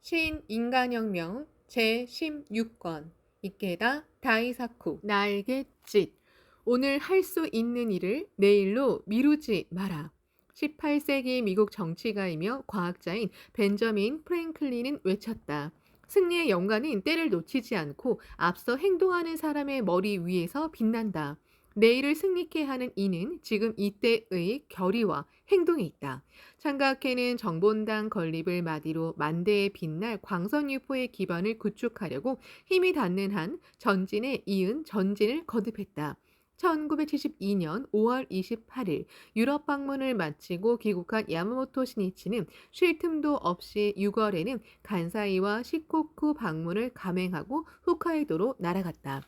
신인간혁명 제16권 이케다 다이사쿠 날갯짓 오늘 할 수 있는 일을 내일로 미루지 마라. 18세기 미국 정치가이며 과학자인 벤저민 프랭클린은 외쳤다. 승리의 영광은 때를 놓치지 않고 앞서 행동하는 사람의 머리 위에서 빛난다. 내일을 승리케 하는 이는 지금 이때의 결의와 행동에 있다. 창각회는 정본당 건립을 마디로 만대에 빛날 광선유포의 기반을 구축하려고 힘이 닿는 한 전진에 이은 전진을 거듭했다. 1972년 5월 28일 유럽 방문을 마치고 귀국한 야마모토 신이치는 쉴 틈도 없이 6월에는 간사이와 시코쿠 방문을 감행하고 홋카이도로 날아갔다.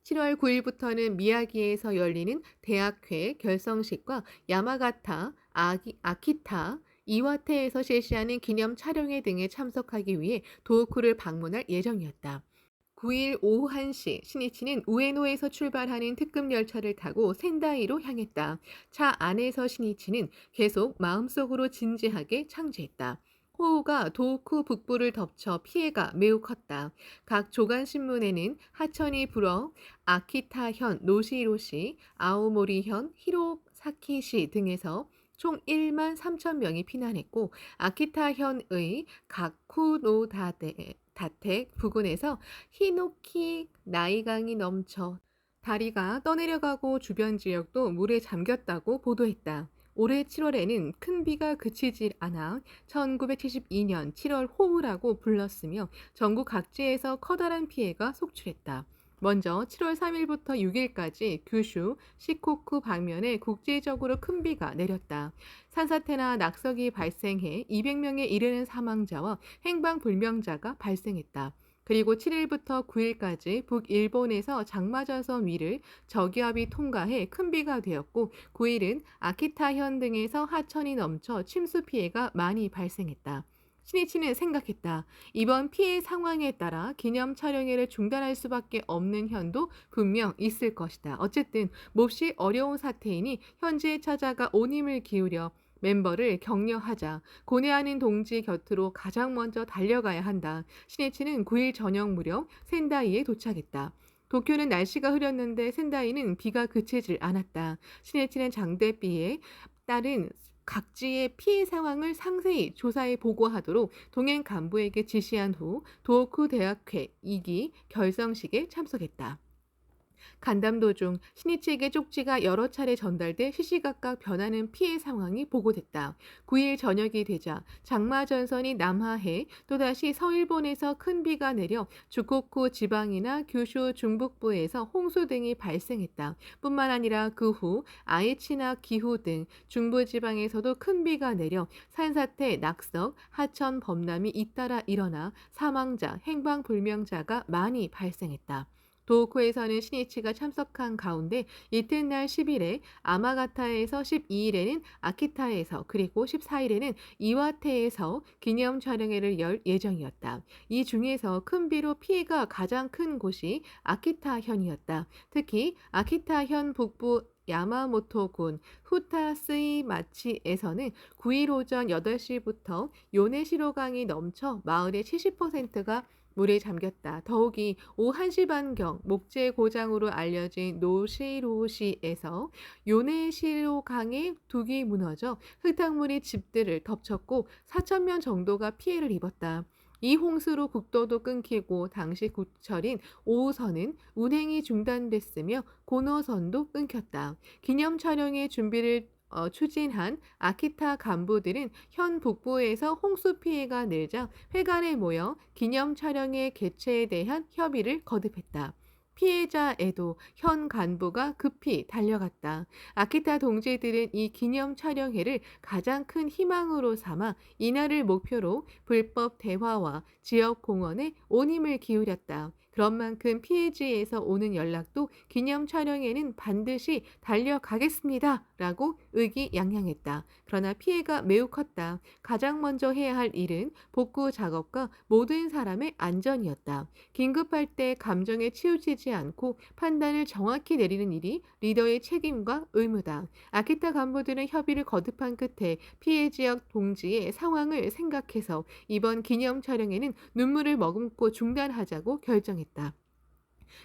7월 9일부터는 미야기에서 열리는 대학회 결성식과 야마가타, 아키타, 이와테에서 실시하는 기념 촬영회 등에 참석하기 위해 도호쿠를 방문할 예정이었다. 9일 오후 1시 신이치는 우에노에서 출발하는 특급 열차를 타고 센다이로 향했다. 차 안에서 신이치는 계속 마음속으로 진지하게 창조했다. 호우가 도호쿠 북부를 덮쳐 피해가 매우 컸다. 각 조간신문에는 하천이 불어 아키타현 노시로시, 아오모리현 히로사키시 등에서 총 1만 3천 명이 피난했고 아키타현의 가쿠노다텍 부근에서 히노키 나이강이 넘쳐 다리가 떠내려가고 주변 지역도 물에 잠겼다고 보도했다. 올해 7월에는 큰 비가 그치질 않아 1972년 7월 호우라고 불렀으며 전국 각지에서 커다란 피해가 속출했다. 먼저 7월 3일부터 6일까지 규슈, 시코쿠 방면에 국제적으로 큰 비가 내렸다. 산사태나 낙석이 발생해 200명에 이르는 사망자와 행방불명자가 발생했다. 그리고 7일부터 9일까지 북일본에서 장마전선 위를 저기압이 통과해 큰 비가 되었고 9일은 아키타현 등에서 하천이 넘쳐 침수 피해가 많이 발생했다. 신이치는 생각했다. 이번 피해 상황에 따라 기념 촬영회를 중단할 수밖에 없는 현도 분명 있을 것이다. 어쨌든 몹시 어려운 사태이니 현지에 찾아가 온 힘을 기울여 멤버를 격려하자. 고뇌하는 동지 곁으로 가장 먼저 달려가야 한다. 신이치는 9일 저녁 무렵 센다이에 도착했다. 도쿄는 날씨가 흐렸는데 센다이는 비가 그치질 않았다. 신이치는 장대비에 따른 각지의 피해 상황을 상세히 조사해 보고하도록 동행 간부에게 지시한 후 도호쿠 대학회 2기 결성식에 참석했다. 간담 도중 신이치에게 쪽지가 여러 차례 전달돼 시시각각 변하는 피해 상황이 보고됐다. 9일 저녁이 되자 장마전선이 남하해 또다시 서일본에서 큰 비가 내려 주코쿠 지방이나 규슈 중북부에서 홍수 등이 발생했다. 뿐만 아니라 그 후 아이치나 기후 등 중부지방에서도 큰 비가 내려 산사태, 낙석, 하천 범람이 잇따라 일어나 사망자, 행방불명자가 많이 발생했다. 도호쿠에서는 신이치가 참석한 가운데 이튿날 10일에 아마가타에서 12일에는 아키타에서 그리고 14일에는 이와테에서 기념 촬영회를 열 예정이었다. 이 중에서 큰 비로 피해가 가장 큰 곳이 아키타현이었다. 특히 아키타현 북부 야마모토군 후타스이마치에서는 9일 오전 8시부터 요네시로강이 넘쳐 마을의 70%가 물에 잠겼다. 더욱이 오후 1시 반경 목재 고장으로 알려진 노시로시에서 요네시로 강의 둑이 무너져 흙탕물이 집들을 덮쳤고 4천 명 정도가 피해를 입었다. 이 홍수로 국도도 끊기고 당시 국철인 5호선은 운행이 중단됐으며 고노선도 끊겼다. 기념 촬영의 준비를 추진한 아키타 간부들은 현 북부에서 홍수 피해가 늘자 회관에 모여 기념 촬영의 개최에 대한 협의를 거듭했다. 피해자에도 현 간부가 급히 달려갔다. 아키타 동지들은 이 기념 촬영회를 가장 큰 희망으로 삼아 이날을 목표로 불법 대화와 지역 공원에 온 힘을 기울였다. 그런 만큼 피해지에서 오는 연락도 기념 촬영회는 반드시 달려가겠습니다. 라고 의기양양했다. 그러나 피해가 매우 컸다. 가장 먼저 해야 할 일은 복구 작업과 모든 사람의 안전이었다. 긴급할 때 감정에 치우치지 않고 판단을 정확히 내리는 일이 리더의 책임과 의무다. 아키타 간부들은 협의를 거듭한 끝에 피해 지역 동지의 상황을 생각해서 이번 기념 촬영에는 눈물을 머금고 중단하자고 결정했다.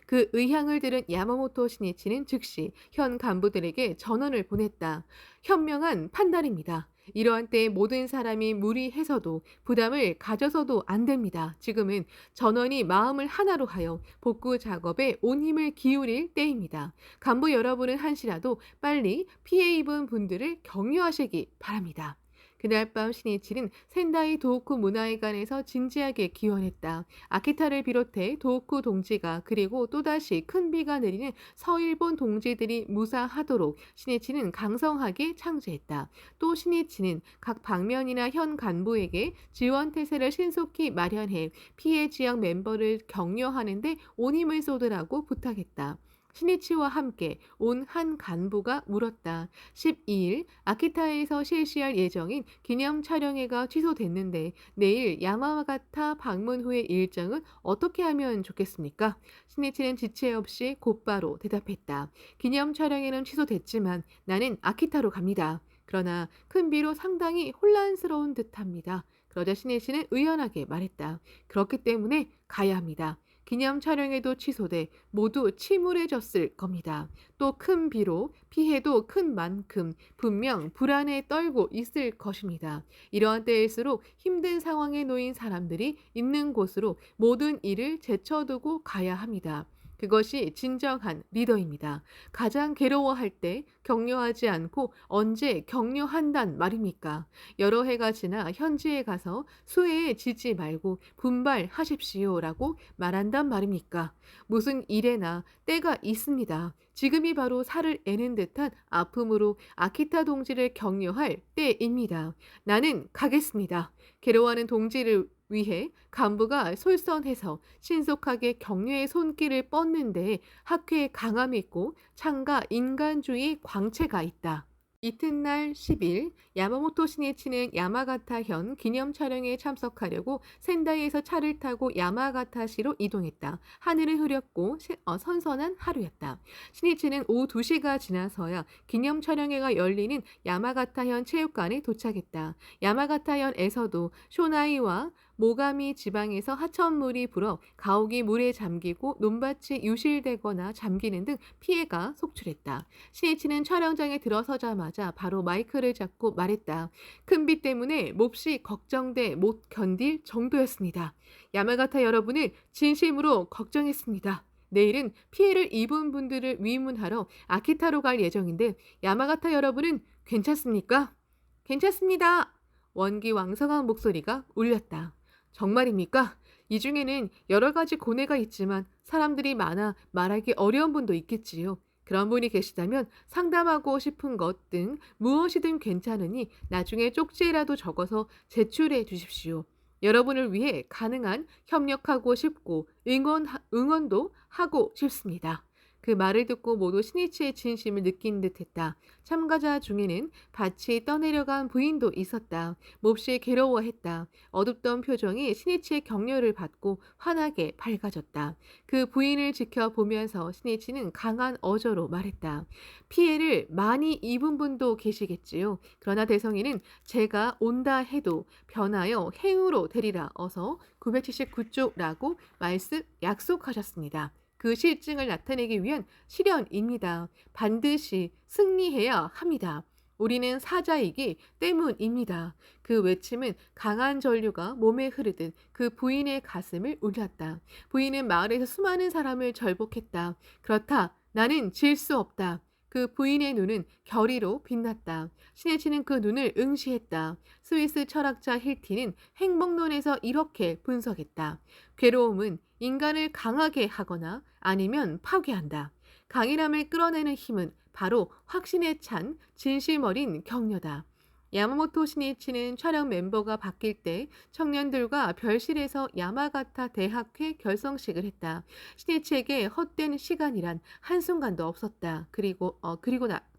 그 의향을 들은 야마모토 신이치는 즉시 현 간부들에게 전원을 보냈다. 현명한 판단입니다. 이러한 때에 모든 사람이 무리해서도 부담을 가져서도 안 됩니다. 지금은 전원이 마음을 하나로 하여 복구 작업에 온 힘을 기울일 때입니다. 간부 여러분은 한시라도 빨리 피해 입은 분들을 격려하시기 바랍니다. 그날 밤 신이치는 센다이 도호쿠 문화회관에서 진지하게 기원했다. 아키타를 비롯해 도호쿠 동지가 그리고 또다시 큰 비가 내리는 서일본 동지들이 무사하도록 신이치는 강성하게 창조했다. 또 신이치는 각 방면이나 현 간부에게 지원 태세를 신속히 마련해 피해 지역 멤버를 격려하는 데 온 힘을 쏟으라고 부탁했다. 신이치와 함께 온 한 간부가 물었다. 12일 아키타에서 실시할 예정인 기념 촬영회가 취소됐는데 내일 야마가타 방문 후의 일정은 어떻게 하면 좋겠습니까? 신이치는 지체 없이 곧바로 대답했다. 기념 촬영회는 취소됐지만 나는 아키타로 갑니다. 그러나 큰 비로 상당히 혼란스러운 듯합니다. 그러자 신이치는 의연하게 말했다. 그렇기 때문에 가야 합니다. 기념 촬영회도 취소돼 모두 침울해졌을 겁니다. 또 큰 비로 피해도 큰 만큼 분명 불안에 떨고 있을 것입니다. 이러한 때일수록 힘든 상황에 놓인 사람들이 있는 곳으로 모든 일을 제쳐두고 가야 합니다. 그것이 진정한 리더입니다. 가장 괴로워할 때 격려하지 않고 언제 격려한단 말입니까? 여러 해가 지나 현지에 가서 수혜에 지지 말고 분발하십시오라고 말한단 말입니까? 무슨 일에나 때가 있습니다. 지금이 바로 살을 애는 듯한 아픔으로 아키타 동지를 격려할 때입니다. 나는 가겠습니다. 괴로워하는 동지를 위해 간부가 솔선해서 신속하게 격려의 손길을 뻗는데 학회의 강함이 있고 창가 인간주의 광채가 있다. 이튿날 10일 야마모토 신이치는 야마가타현 기념 촬영에 참석하려고 센다이에서 차를 타고 야마가타시로 이동했다. 하늘은 흐렸고 선선한 하루였다. 신이치는 오후 2시가 지나서야 기념 촬영회가 열리는 야마가타현 체육관에 도착했다. 야마가타현에서도 쇼나이와 모가미 지방에서 하천물이 불어 가옥이 물에 잠기고 논밭이 유실되거나 잠기는 등 피해가 속출했다. 신이치는 촬영장에 들어서자마자 바로 마이크를 잡고 말했다. 큰 비 때문에 몹시 걱정돼 못 견딜 정도였습니다. 야마가타 여러분을 진심으로 걱정했습니다. 내일은 피해를 입은 분들을 위문하러 아키타로 갈 예정인데 야마가타 여러분은 괜찮습니까? 괜찮습니다. 원기왕성한 목소리가 울렸다. 정말입니까? 이 중에는 여러 가지 고뇌가 있지만 사람들이 많아 말하기 어려운 분도 있겠지요. 그런 분이 계시다면 상담하고 싶은 것 등 무엇이든 괜찮으니 나중에 쪽지에라도 적어서 제출해 주십시오. 여러분을 위해 가능한 협력하고 싶고 응원도 하고 싶습니다. 그 말을 듣고 모두 신이치의 진심을 느낀 듯했다. 참가자 중에는 밭이 떠내려간 부인도 있었다. 몹시 괴로워했다. 어둡던 표정이 신이치의 격려를 받고 환하게 밝아졌다. 그 부인을 지켜보면서 신이치는 강한 어조로 말했다. 피해를 많이 입은 분도 계시겠지요. 그러나 대성이는 제가 온다 해도 변하여 행으로 되리라 어서 979쪽라고 약속하셨습니다. 그 실증을 나타내기 위한 실현입니다. 반드시 승리해야 합니다. 우리는 사자이기 때문입니다. 그 외침은 강한 전류가 몸에 흐르듯 그 부인의 가슴을 울렸다. 부인은 마을에서 수많은 사람을 절복했다. 그렇다. 나는 질 수 없다. 그 부인의 눈은 결의로 빛났다. 신이치는 그 눈을 응시했다. 스위스 철학자 힐티는 행복론에서 이렇게 분석했다. 괴로움은 인간을 강하게 하거나 아니면 파괴한다. 강인함을 끌어내는 힘은 바로 확신에 찬 진심 어린 격려다. 야마모토 신이치는 촬영 멤버가 바뀔 때 청년들과 별실에서 야마가타 대학회 결성식을 했다. 신이치에게 헛된 시간이란 한순간도 없었다. 그리고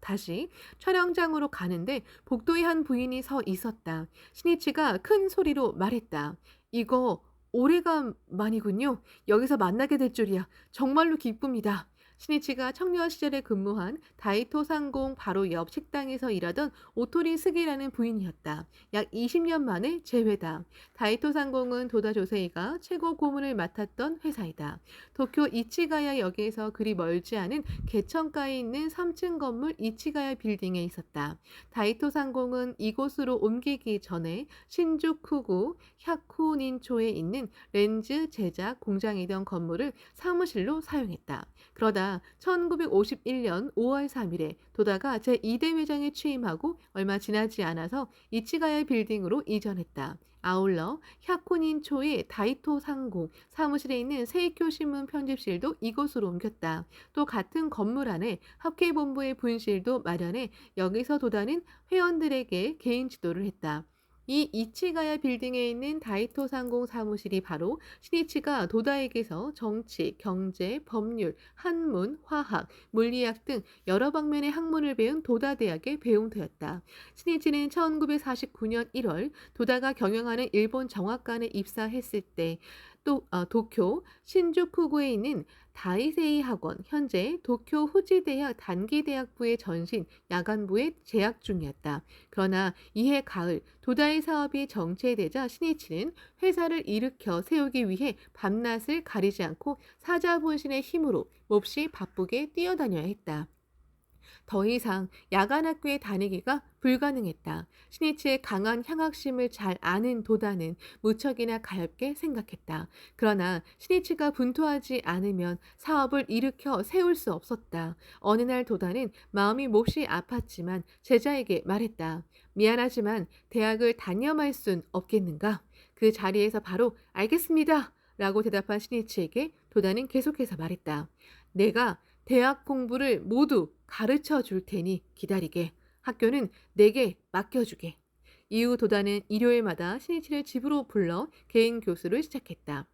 다시 촬영장으로 가는데 복도에 한 부인이 서 있었다. 신이치가 큰 소리로 말했다. 이거 오래간만이군요. 여기서 만나게 될 줄이야. 정말로 기쁩니다. 신이치가 청년 시절에 근무한 다이토 상공 바로 옆 식당에서 일하던 오토리 스기라는 부인이었다. 약 20년 만에 재회다. 다이토 상공은 도다 조세이가 최고 고문을 맡았던 회사이다. 도쿄 이치가야 역에서 그리 멀지 않은 개천가에 있는 3층 건물 이치가야 빌딩에 있었다. 다이토 상공은 이곳으로 옮기기 전에 신주쿠구 샤쿠닌초에 있는 렌즈 제작 공장이던 건물을 사무실로 사용했다. 그러다 1951년 5월 3일에 도다가 제2대 회장에 취임하고 얼마 지나지 않아서 이치가야 빌딩으로 이전했다. 아울러 샤코닌초의 다이토 상공 사무실에 있는 세이쿄 신문 편집실도 이곳으로 옮겼다. 또 같은 건물 안에 학회본부의 분실도 마련해 여기서 도다는 회원들에게 개인 지도를 했다. 이 이치가야 빌딩에 있는 다이토 상공 사무실이 바로 신이치가 도다에게서 정치, 경제, 법률, 한문, 화학, 물리학 등 여러 방면의 학문을 배운 도다 대학의 배움터였다. 신이치는 1949년 1월 도다가 경영하는 일본 정학관에 입사했을 때 도쿄 신주쿠구에 있는 다이세이 학원, 현재 도쿄 후지대학 단기대학부의 전신 야간부에 재학 중이었다. 그러나 이해 가을 도다의 사업이 정체되자 신이치는 회사를 일으켜 세우기 위해 밤낮을 가리지 않고 사자본신의 힘으로 몹시 바쁘게 뛰어다녀야 했다. 더 이상 야간 학교에 다니기가 불가능했다. 신이치의 강한 향학심을 잘 아는 도다는 무척이나 가엾게 생각했다. 그러나 신이치가 분투하지 않으면 사업을 일으켜 세울 수 없었다. 어느 날 도다는 마음이 몹시 아팠지만 제자에게 말했다. 미안하지만 대학을 단념할 순 없겠는가? 그 자리에서 바로 알겠습니다. 라고 대답한 신이치에게 도다는 계속해서 말했다. 내가 대학 공부를 모두 가르쳐 줄 테니 기다리게. 학교는 내게 맡겨주게. 이후 도다는 일요일마다 신이치를 집으로 불러 개인 교수를 시작했다.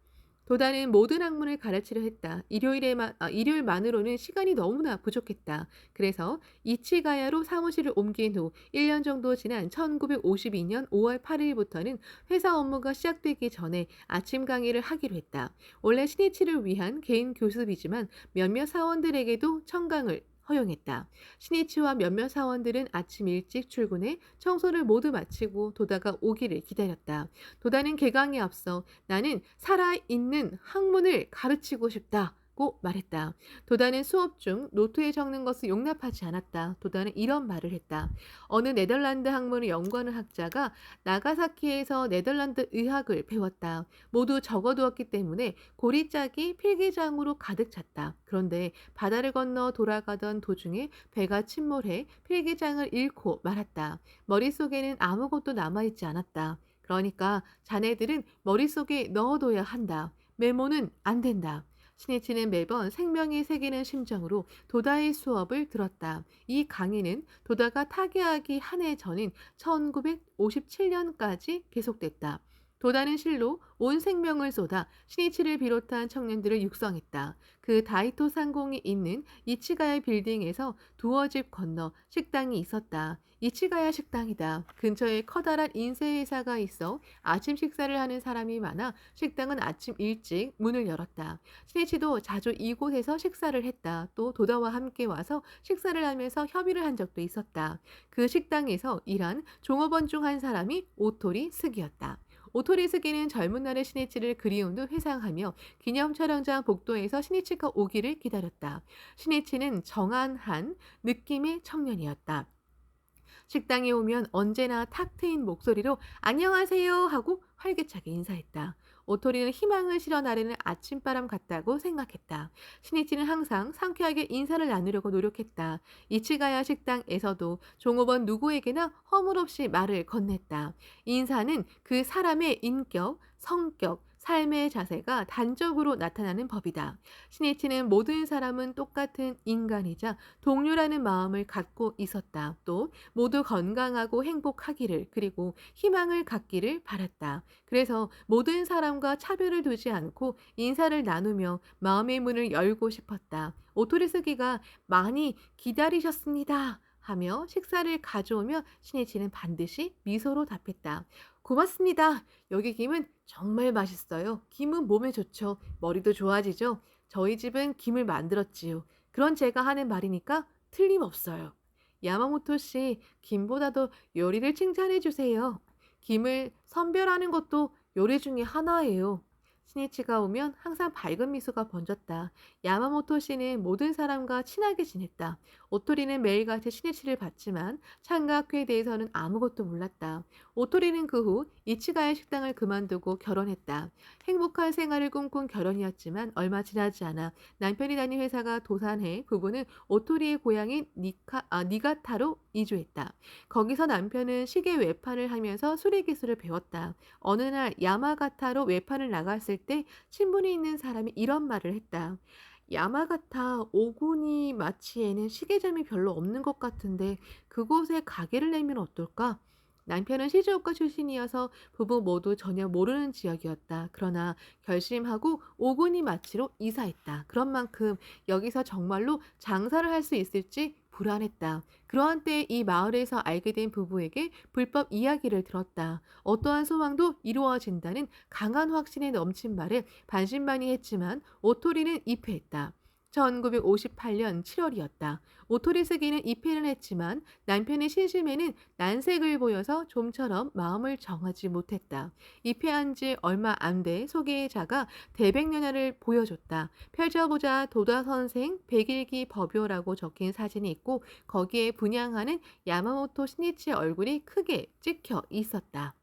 도다는 모든 학문을 가르치려 했다. 일요일만으로는 시간이 너무나 부족했다. 그래서 이치가야로 사무실을 옮긴 후 1년 정도 지난 1952년 5월 8일부터는 회사 업무가 시작되기 전에 아침 강의를 하기로 했다. 원래 신이치를 위한 개인 교습이지만 몇몇 사원들에게도 청강을 허용했다. 신이치와 몇몇 사원들은 아침 일찍 출근해 청소를 모두 마치고 도다가 오기를 기다렸다. 도다는 개강에 앞서 나는 살아있는 학문을 가르치고 싶다고 말했다. 도다는 수업 중 노트에 적는 것을 용납하지 않았다. 도다는 이런 말을 했다. 어느 네덜란드 학문을 연구하는 학자가 나가사키에서 네덜란드 의학을 배웠다. 모두 적어두었기 때문에 고리짝이 필기장으로 가득 찼다. 그런데 바다를 건너 돌아가던 도중에 배가 침몰해 필기장을 잃고 말았다. 머릿속에는 아무것도 남아있지 않았다. 그러니까 자네들은 머릿속에 넣어둬야 한다. 메모는 안 된다. 신이치는 매번 생명이 새기는 심정으로 도다의 수업을 들었다. 이 강의는 도다가 타계하기 한 해 전인 1957년까지 계속됐다. 도다는 실로 온 생명을 쏟아 신이치를 비롯한 청년들을 육성했다. 그 다이토 상공이 있는 이치가야 빌딩에서 두어 집 건너 식당이 있었다. 이치가야 식당이다. 근처에 커다란 인쇄회사가 있어 아침 식사를 하는 사람이 많아 식당은 아침 일찍 문을 열었다. 신이치도 자주 이곳에서 식사를 했다. 또 도다와 함께 와서 식사를 하면서 협의를 한 적도 있었다. 그 식당에서 일한 종업원 중 한 사람이 오토리 스기였다. 오토리 스기는 젊은 날의 신이치를 그리운 듯 회상하며 기념 촬영장 복도에서 신이치가 오기를 기다렸다. 신이치는 정한한 느낌의 청년이었다. 식당에 오면 언제나 탁 트인 목소리로 안녕하세요 하고 활기차게 인사했다. 오토리는 희망을 실어 나르는 아침바람 같다고 생각했다. 신이치는 항상 상쾌하게 인사를 나누려고 노력했다. 이치가야 식당에서도 종업원 누구에게나 허물없이 말을 건넸다. 인사는 그 사람의 인격, 성격, 삶의 자세가 단적으로 나타나는 법이다. 시니치는 모든 사람은 똑같은 인간이자 동료라는 마음을 갖고 있었다. 또 모두 건강하고 행복하기를 그리고 희망을 갖기를 바랐다. 그래서 모든 사람과 차별을 두지 않고 인사를 나누며 마음의 문을 열고 싶었다. 오토리스기가 많이 기다리셨습니다. 하며 식사를 가져오며 시니치는 반드시 미소로 답했다. 고맙습니다. 여기 김은 정말 맛있어요. 김은 몸에 좋죠. 머리도 좋아지죠. 저희 집은 김을 만들었지요. 그런 제가 하는 말이니까 틀림없어요. 야마모토 씨, 김보다도 요리를 칭찬해 주세요. 김을 선별하는 것도 요리 중에 하나예요. 스니치가 오면 항상 밝은 미소가 번졌다. 야마모토 씨는 모든 사람과 친하게 지냈다. 오토리는 매일같이 스니치를 봤지만 창가학회에 대해서는 아무것도 몰랐다. 오토리는 그 후 이치가의 식당을 그만두고 결혼했다. 행복한 생활을 꿈꾼 결혼이었지만 얼마 지나지 않아 남편이 다닌 회사가 도산해 부부는 오토리의 고향인 니가타로 이주했다. 거기서 남편은 시계 외판을 하면서 수리 기술을 배웠다. 어느 날 야마가타로 외판을 나갔을 때 친분이 있는 사람이 이런 말을 했다. 야마가타 오구니 마치에는 시계점이 별로 없는 것 같은데 그곳에 가게를 내면 어떨까? 남편은 시즈오카 출신이어서 부부 모두 전혀 모르는 지역이었다. 그러나 결심하고 오구니 마치로 이사했다. 그런 만큼 여기서 정말로 장사를 할 수 있을지 불안했다. 그러한 때에 이 마을에서 알게 된 부부에게 불법 이야기를 들었다. 어떠한 소망도 이루어진다는 강한 확신에 넘친 말에 반신반의했지만 오토리는 입회했다. 1958년 7월이었다. 오토리 스기는 입회를 했지만 남편의 신심에는 난색을 보여서 좀처럼 마음을 정하지 못했다. 입회한 지 얼마 안 돼 소개자가 대백년야를 보여줬다. 펼쳐보자 도다선생 백일기 법요라고 적힌 사진이 있고 거기에 분양하는 야마모토 신이치의 얼굴이 크게 찍혀 있었다.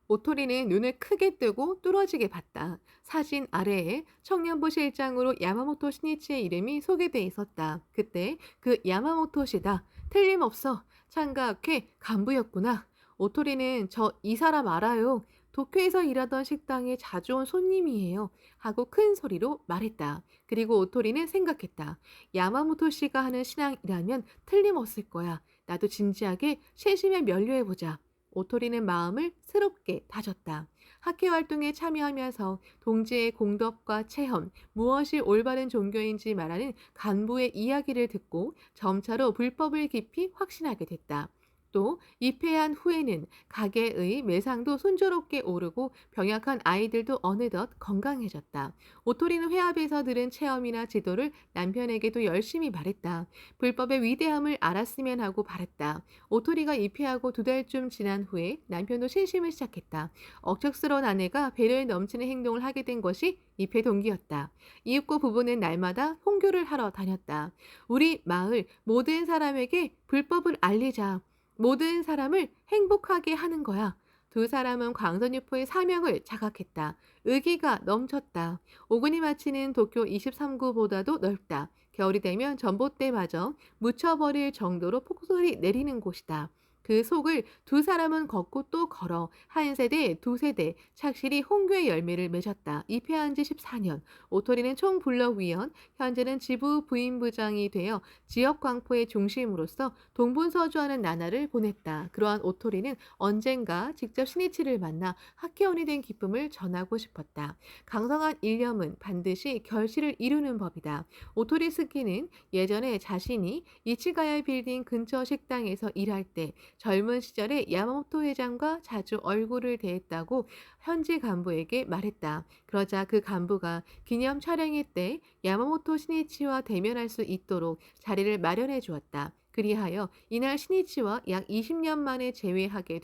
오토리는 눈을 크게 뜨고 뚫어지게 봤다. 사진 아래에 청년부 실장으로 야마모토 신이치의 이름이 소개돼 있었다. 그때 그 야마모토시다. 틀림없어. 창가학회 간부였구나. 오토리는 저 이 사람 알아요. 도쿄에서 일하던 식당에 자주 온 손님이에요. 하고 큰 소리로 말했다. 그리고 오토리는 생각했다. 야마모토 씨가 하는 신앙이라면 틀림없을 거야. 나도 진지하게 세심에 면류해보자. 오토리는 마음을 새롭게 다졌다. 학회 활동에 참여하면서 동지의 공덕과 체험, 무엇이 올바른 종교인지 말하는 간부의 이야기를 듣고 점차로 불법을 깊이 확신하게 됐다. 또 입회한 후에는 가게의 매상도 순조롭게 오르고 병약한 아이들도 어느덧 건강해졌다. 오토리는 회합에서 들은 체험이나 지도를 남편에게도 열심히 말했다. 불법의 위대함을 알았으면 하고 바랬다. 오토리가 입회하고 2달쯤 지난 후에 남편도 신심을 시작했다. 억척스러운 아내가 배려에 넘치는 행동을 하게 된 것이 입회 동기였다. 이윽고 부부는 날마다 홍교를 하러 다녔다. 우리 마을 모든 사람에게 불법을 알리자. 모든 사람을 행복하게 하는 거야. 두 사람은 광선유포의 사명을 자각했다. 의기가 넘쳤다. 오그니 마치는 도쿄 23구보다도 넓다. 겨울이 되면 전봇대마저 묻혀버릴 정도로 폭설이 내리는 곳이다. 그 속을 두 사람은 걷고 또 걸어 한 세대, 두 세대 착실히 홍교의 열매를 맺었다. 입회한 지 14년. 오토리는 총블럭위원, 현재는 지부 부임부장이 되어 지역 광포의 중심으로서 동분서주하는 나날을 보냈다. 그러한 오토리는 언젠가 직접 신이치를 만나 학회원이 된 기쁨을 전하고 싶었다. 강성한 일념은 반드시 결실을 이루는 법이다. 오토리 스키는 예전에 자신이 이치가야 빌딩 근처 식당에서 일할 때 젊은 시절에 야마모토 회장과 자주 얼굴을 대했다고 현지 간부에게 말했다. 그러자 그 간부가 기념 촬영회 때 야마모토 신이치와 대면할 수 있도록 자리를 마련해 주었다. 그리하여 이날 신이치와 약 20년 만에 재회하게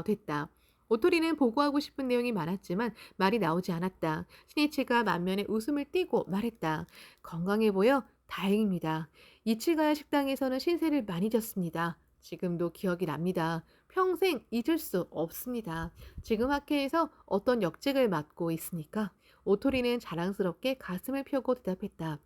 됐다. 오토리는 보고하고 싶은 내용이 많았지만 말이 나오지 않았다. 신이치가 만면에 웃음을 띠고 말했다. 건강해 보여 다행입니다. 이치가야 식당에서는 신세를 많이 졌습니다. 지금도 기억이 납니다. 평생 잊을 수 없습니다. 지금 학회에서 어떤 역직을 맡고 있습니까? 오토리는 자랑스럽게 가슴을 펴고 대답했다.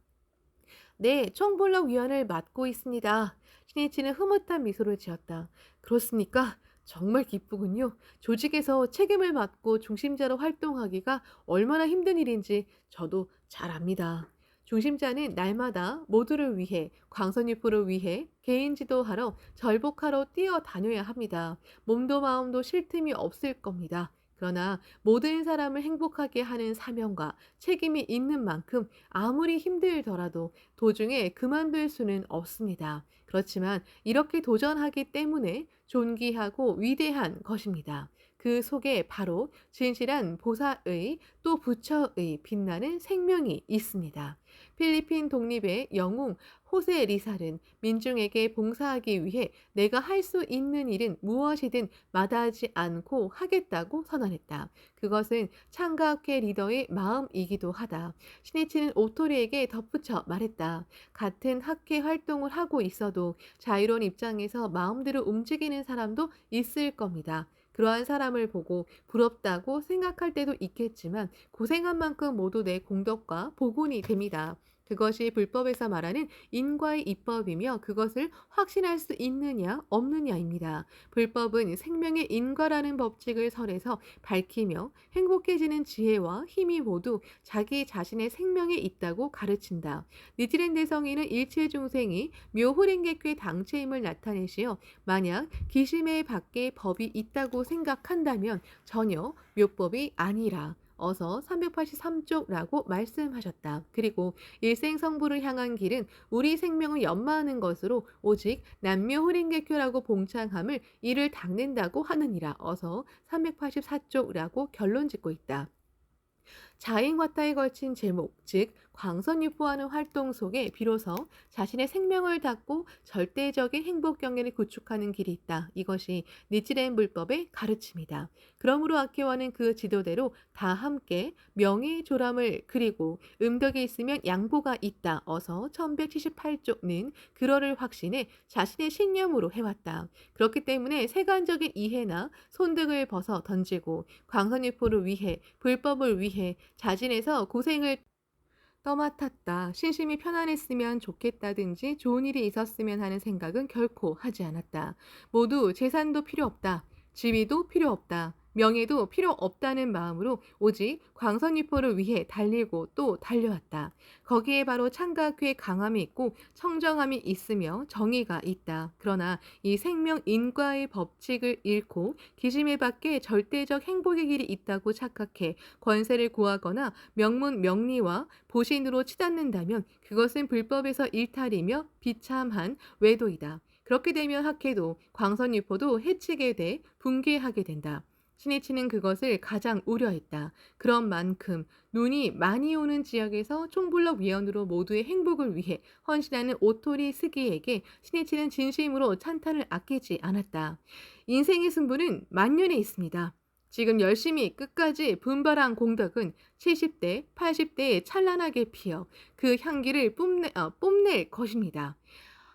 네, 총블럭 위원을 맡고 있습니다. 신이치는 흐뭇한 미소를 지었다. 그렇습니까? 정말 기쁘군요. 조직에서 책임을 맡고 중심자로 활동하기가 얼마나 힘든 일인지 저도 잘 압니다. 중심자는 날마다 모두를 위해, 광선유포를 위해 개인 지도하러 절복하러 뛰어다녀야 합니다. 몸도 마음도 쉴 틈이 없을 겁니다. 그러나 모든 사람을 행복하게 하는 사명과 책임이 있는 만큼 아무리 힘들더라도 도중에 그만둘 수는 없습니다. 그렇지만 이렇게 도전하기 때문에 존귀하고 위대한 것입니다. 그 속에 바로 진실한 보사의 또 부처의 빛나는 생명이 있습니다. 필리핀 독립의 영웅 호세 리살은 민중에게 봉사하기 위해 내가 할 수 있는 일은 무엇이든 마다하지 않고 하겠다고 선언했다. 그것은 창가학회 리더의 마음이기도 하다. 신이치는 오토리에게 덧붙여 말했다. 같은 학회 활동을 하고 있어도 자유로운 입장에서 마음대로 움직이는 사람도 있을 겁니다. 그러한 사람을 보고 부럽다고 생각할 때도 있겠지만 고생한 만큼 모두 내 공덕과 복운이 됩니다. 그것이 불법에서 말하는 인과의 입법이며 그것을 확신할 수 있느냐 없느냐입니다. 불법은 생명의 인과라는 법칙을 설해서 밝히며 행복해지는 지혜와 힘이 모두 자기 자신의 생명에 있다고 가르친다. 니지렌 대성인은 일체 중생이 묘호랭객괴 당체임을 나타내시어 만약 기심의 밖에 법이 있다고 생각한다면 전혀 묘법이 아니라 어서 383쪽라고 말씀하셨다. 그리고 일생성부를 향한 길은 우리 생명을 연마하는 것으로 오직 남묘호랭객교라고 봉창함을 이를 닦는다고 하느니라. 어서 384쪽라고 결론 짓고 있다. 자인과타에 걸친 제목, 즉 광선유포하는 활동 속에 비로소 자신의 생명을 닫고 절대적인 행복 경계를 구축하는 길이 있다. 이것이 니치렌 불법의 가르침이다. 그러므로 아케와는 그 지도대로 다 함께 명예의 조람을 그리고 음덕이 있으면 양보가 있다. 어서 1178쪽는 그러를 확신해 자신의 신념으로 해왔다. 그렇기 때문에 세간적인 이해나 손등을 벗어 던지고 광선유포를 위해 불법을 위해 자진해서 고생을 떠맡았다. 신심이 편안했으면 좋겠다든지 좋은 일이 있었으면 하는 생각은 결코 하지 않았다. 모두 재산도 필요 없다. 지위도 필요 없다. 명예도 필요 없다는 마음으로 오직 광선유포를 위해 달리고 또 달려왔다. 거기에 바로 창각회의 강함이 있고 청정함이 있으며 정의가 있다. 그러나 이 생명 인과의 법칙을 잃고 기심에 밖에 절대적 행복의 길이 있다고 착각해 권세를 구하거나 명문 명리와 보신으로 치닫는다면 그것은 불법에서 일탈이며 비참한 외도이다. 그렇게 되면 학회도 광선유포도 해치게 돼 붕괴하게 된다. 신이치는 그것을 가장 우려했다. 그런 만큼 눈이 많이 오는 지역에서 총블럭 위원으로 모두의 행복을 위해 헌신하는 오토리 스기에게 신이치는 진심으로 찬탄을 아끼지 않았다. 인생의 승부는 만년에 있습니다. 지금 열심히 끝까지 분발한 공덕은 70대, 80대에 찬란하게 피어 그 향기를 뽐낼 것입니다.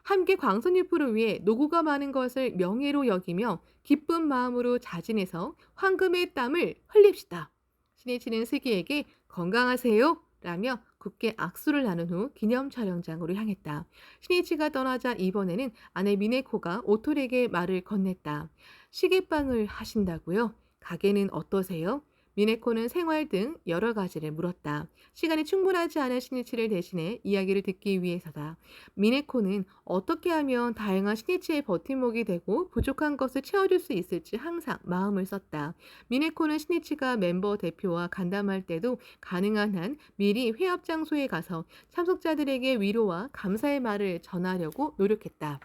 함께 광선유포를 위해 노고가 많은 것을 명예로 여기며 기쁜 마음으로 자진해서 황금의 땀을 흘립시다. 신이치는 슬기에게 건강하세요 라며 굳게 악수를 나눈 후 기념 촬영장으로 향했다. 신이치가 떠나자 이번에는 아내 미네코가 오토리에게 말을 건넸다. 시계방을 하신다고요? 가게는 어떠세요? 미네코는 생활 등 여러 가지를 물었다. 시간이 충분하지 않은 신이치를 대신해 이야기를 듣기 위해서다. 미네코는 어떻게 하면 다양한 신이치의 버팀목이 되고 부족한 것을 채워줄 수 있을지 항상 마음을 썼다. 미네코는 신이치가 멤버 대표와 간담할 때도 가능한 한 미리 회합 장소에 가서 참석자들에게 위로와 감사의 말을 전하려고 노력했다.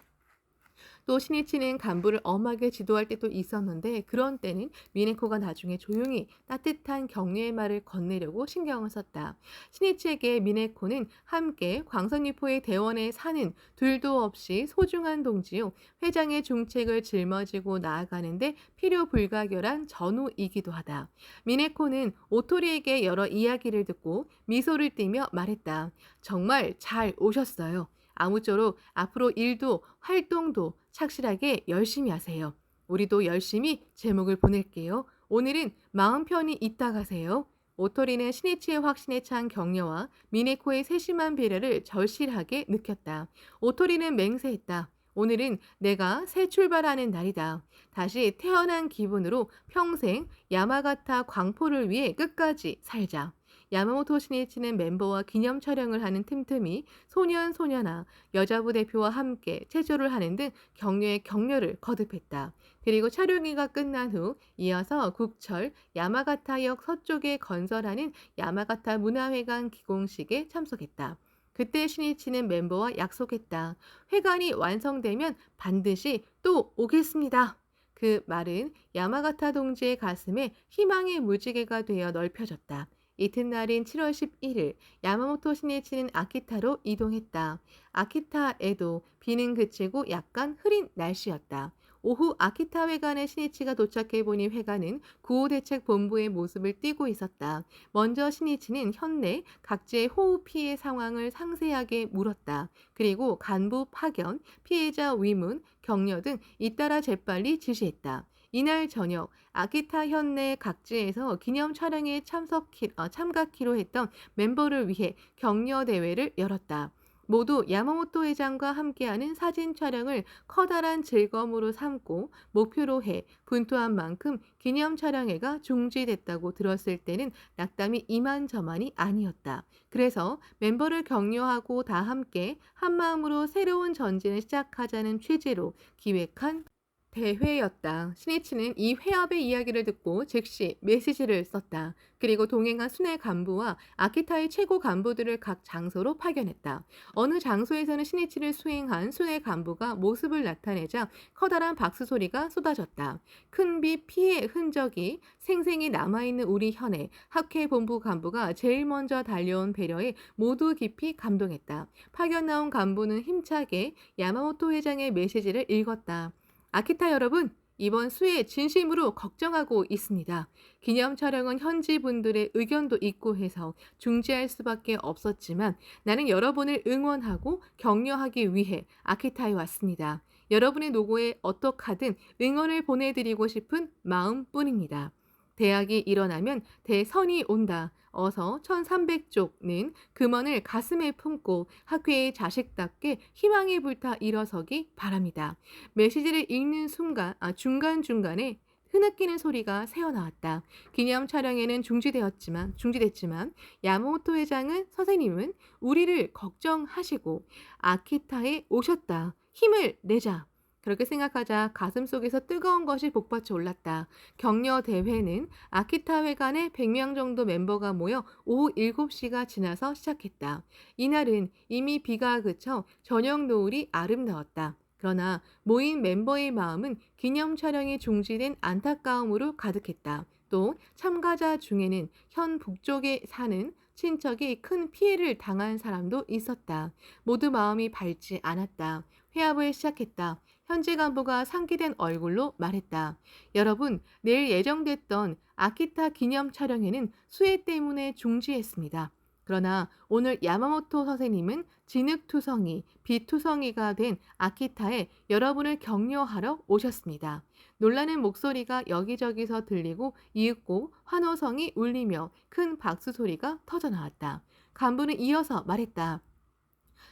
또 신이치는 간부를 엄하게 지도할 때도 있었는데 그런 때는 미네코가 나중에 조용히 따뜻한 격려의 말을 건네려고 신경을 썼다. 신이치에게 미네코는 함께 광선유포의 대원에 사는 둘도 없이 소중한 동지요. 회장의 중책을 짊어지고 나아가는데 필요 불가결한 전우이기도 하다. 미네코는 오토리에게 여러 이야기를 듣고 미소를 띠며 말했다. 정말 잘 오셨어요. 아무쪼록 앞으로 일도 활동도 착실하게 열심히 하세요. 우리도 열심히 제목을 보낼게요. 오늘은 마음 편히 있다 가세요. 오토리는 신이치의 확신에 찬 격려와 미네코의 세심한 배려를 절실하게 느꼈다. 오토리는 맹세했다. 오늘은 내가 새 출발하는 날이다. 다시 태어난 기분으로 평생 야마가타 광포를 위해 끝까지 살자. 야마모토 시니치는 멤버와 기념 촬영을 하는 틈틈이 소년아, 여자부 대표와 함께 체조를 하는 등 격려에 격려를 거듭했다. 그리고 촬영회가 끝난 후 이어서 국철 야마가타역 서쪽에 건설하는 야마가타 문화회관 기공식에 참석했다. 그때 신이치는 멤버와 약속했다. 회관이 완성되면 반드시 또 오겠습니다. 그 말은 야마가타 동지의 가슴에 희망의 무지개가 되어 넓혀졌다. 이튿날인 7월 11일, 야마모토 신이치는 아키타로 이동했다. 아키타에도 비는 그치고 약간 흐린 날씨였다. 오후 아키타 회관에 신이치가 도착해보니 회관은 구호대책본부의 모습을 띠고 있었다. 먼저 신이치는 현내 각지의 호우 피해 상황을 상세하게 물었다. 그리고 간부 파견, 피해자 위문, 격려 등 잇따라 재빨리 지시했다. 이날 저녁 아키타 현내 각지에서 기념 촬영에 참가키로 했던 멤버를 위해 격려 대회를 열었다. 모두 야마모토 회장과 함께하는 사진 촬영을 커다란 즐거움으로 삼고 목표로 해 분투한 만큼 기념 촬영회가 중지됐다고 들었을 때는 낙담이 이만저만이 아니었다. 그래서 멤버를 격려하고 다 함께 한마음으로 새로운 전진을 시작하자는 취지로 기획한 대회였다. 신이치는 이 회합의 이야기를 듣고 즉시 메시지를 썼다. 그리고 동행한 순회 간부와 아키타의 최고 간부들을 각 장소로 파견했다. 어느 장소에서는 신이치를 수행한 순회 간부가 모습을 나타내자 커다란 박수 소리가 쏟아졌다. 큰 비 피해 흔적이 생생히 남아있는 우리 현의 학회 본부 간부가 제일 먼저 달려온 배려에 모두 깊이 감동했다. 파견 나온 간부는 힘차게 야마모토 회장의 메시지를 읽었다. 아키타 여러분, 이번 수해 진심으로 걱정하고 있습니다. 기념 촬영은 현지 분들의 의견도 있고 해서 중지할 수밖에 없었지만 나는 여러분을 응원하고 격려하기 위해 아키타에 왔습니다. 여러분의 노고에 어떡하든 응원을 보내드리고 싶은 마음뿐입니다. 대학이 일어나면 대선이 온다. 어서 1300쪽는 금원을 가슴에 품고 학회의 자식답게 희망에 불타 일어서기 바랍니다. 메시지를 읽는 순간, 중간중간에 흐느끼는 소리가 새어나왔다. 기념 촬영에는 중지됐지만 야마모토 회장은 선생님은 우리를 걱정하시고 아키타에 오셨다. 힘을 내자. 그렇게 생각하자 가슴속에서 뜨거운 것이 복받쳐 올랐다. 격려 대회는 아키타 회관에 100명 정도 멤버가 모여 오후 7시가 지나서 시작했다. 이날은 이미 비가 그쳐 저녁 노을이 아름다웠다. 그러나 모인 멤버의 마음은 기념 촬영이 중지된 안타까움으로 가득했다. 또 참가자 중에는 현 북쪽에 사는 친척이 큰 피해를 당한 사람도 있었다. 모두 마음이 밝지 않았다. 회합을 시작했다. 현지 간부가 상기된 얼굴로 말했다. 여러분, 내일 예정됐던 아키타 기념 촬영회는 수해 때문에 중지했습니다. 그러나 오늘 야마모토 선생님은 진흙투성이, 비투성이가 된 아키타에 여러분을 격려하러 오셨습니다. 놀라는 목소리가 여기저기서 들리고 이윽고 환호성이 울리며 큰 박수 소리가 터져나왔다. 간부는 이어서 말했다.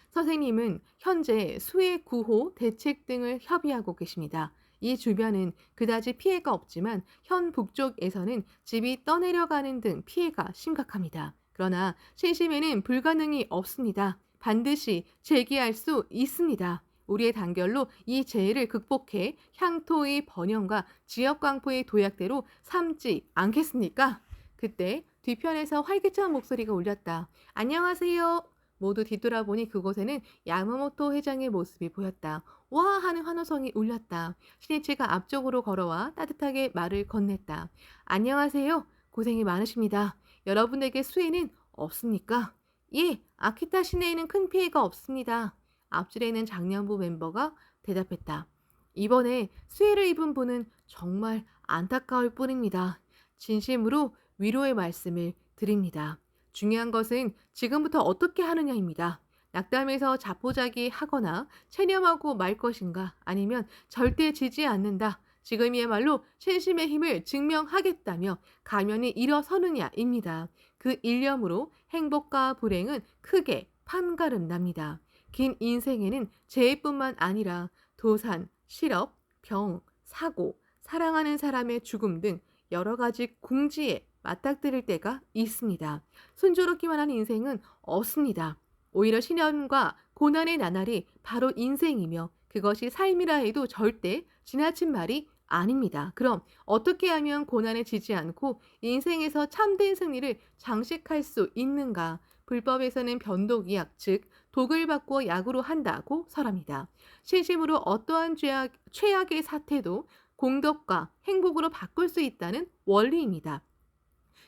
선생님은 현재 수해 구호 대책 등을 협의하고 계십니다. 이 주변은 그다지 피해가 없지만 현 북쪽에서는 집이 떠내려가는 등 피해가 심각합니다. 그러나 신심에는 불가능이 없습니다. 반드시 재기할 수 있습니다. 우리의 단결로 이 재해를 극복해 향토의 번영과 지역 광포의 도약대로 삼지 않겠습니까? 그때 뒤편에서 활기찬 목소리가 울렸다. 안녕하세요. 모두 뒤돌아보니 그곳에는 야마모토 회장의 모습이 보였다. 와 하는 환호성이 울렸다. 신이치가 앞쪽으로 걸어와 따뜻하게 말을 건넸다. 안녕하세요. 고생이 많으십니다. 여러분에게 수해는 없습니까? 예, 아키타 시내에는 큰 피해가 없습니다. 앞줄에 있는 장년부 멤버가 대답했다. 이번에 수해를 입은 분은 정말 안타까울 뿐입니다. 진심으로 위로의 말씀을 드립니다. 중요한 것은 지금부터 어떻게 하느냐입니다. 낙담해서 자포자기 하거나 체념하고 말 것인가 아니면 절대 지지 않는다. 지금이야말로 신심의 힘을 증명하겠다며 가면이 일어서느냐입니다. 그 일념으로 행복과 불행은 크게 판가름 납니다. 긴 인생에는 재해뿐만 아니라 도산, 실업, 병, 사고, 사랑하는 사람의 죽음 등 여러 가지 궁지에 맞닥뜨릴 때가 있습니다. 순조롭기만 한 인생은 없습니다. 오히려 시련과 고난의 나날이 바로 인생이며 그것이 삶이라 해도 절대 지나친 말이 아닙니다. 그럼 어떻게 하면 고난에 지지 않고 인생에서 참된 승리를 장식할 수 있는가? 불법에서는 변독이약, 즉 독을 바꾸어 약으로 한다고 설합니다. 진심으로 어떠한 최악의 사태도 공덕과 행복으로 바꿀 수 있다는 원리입니다.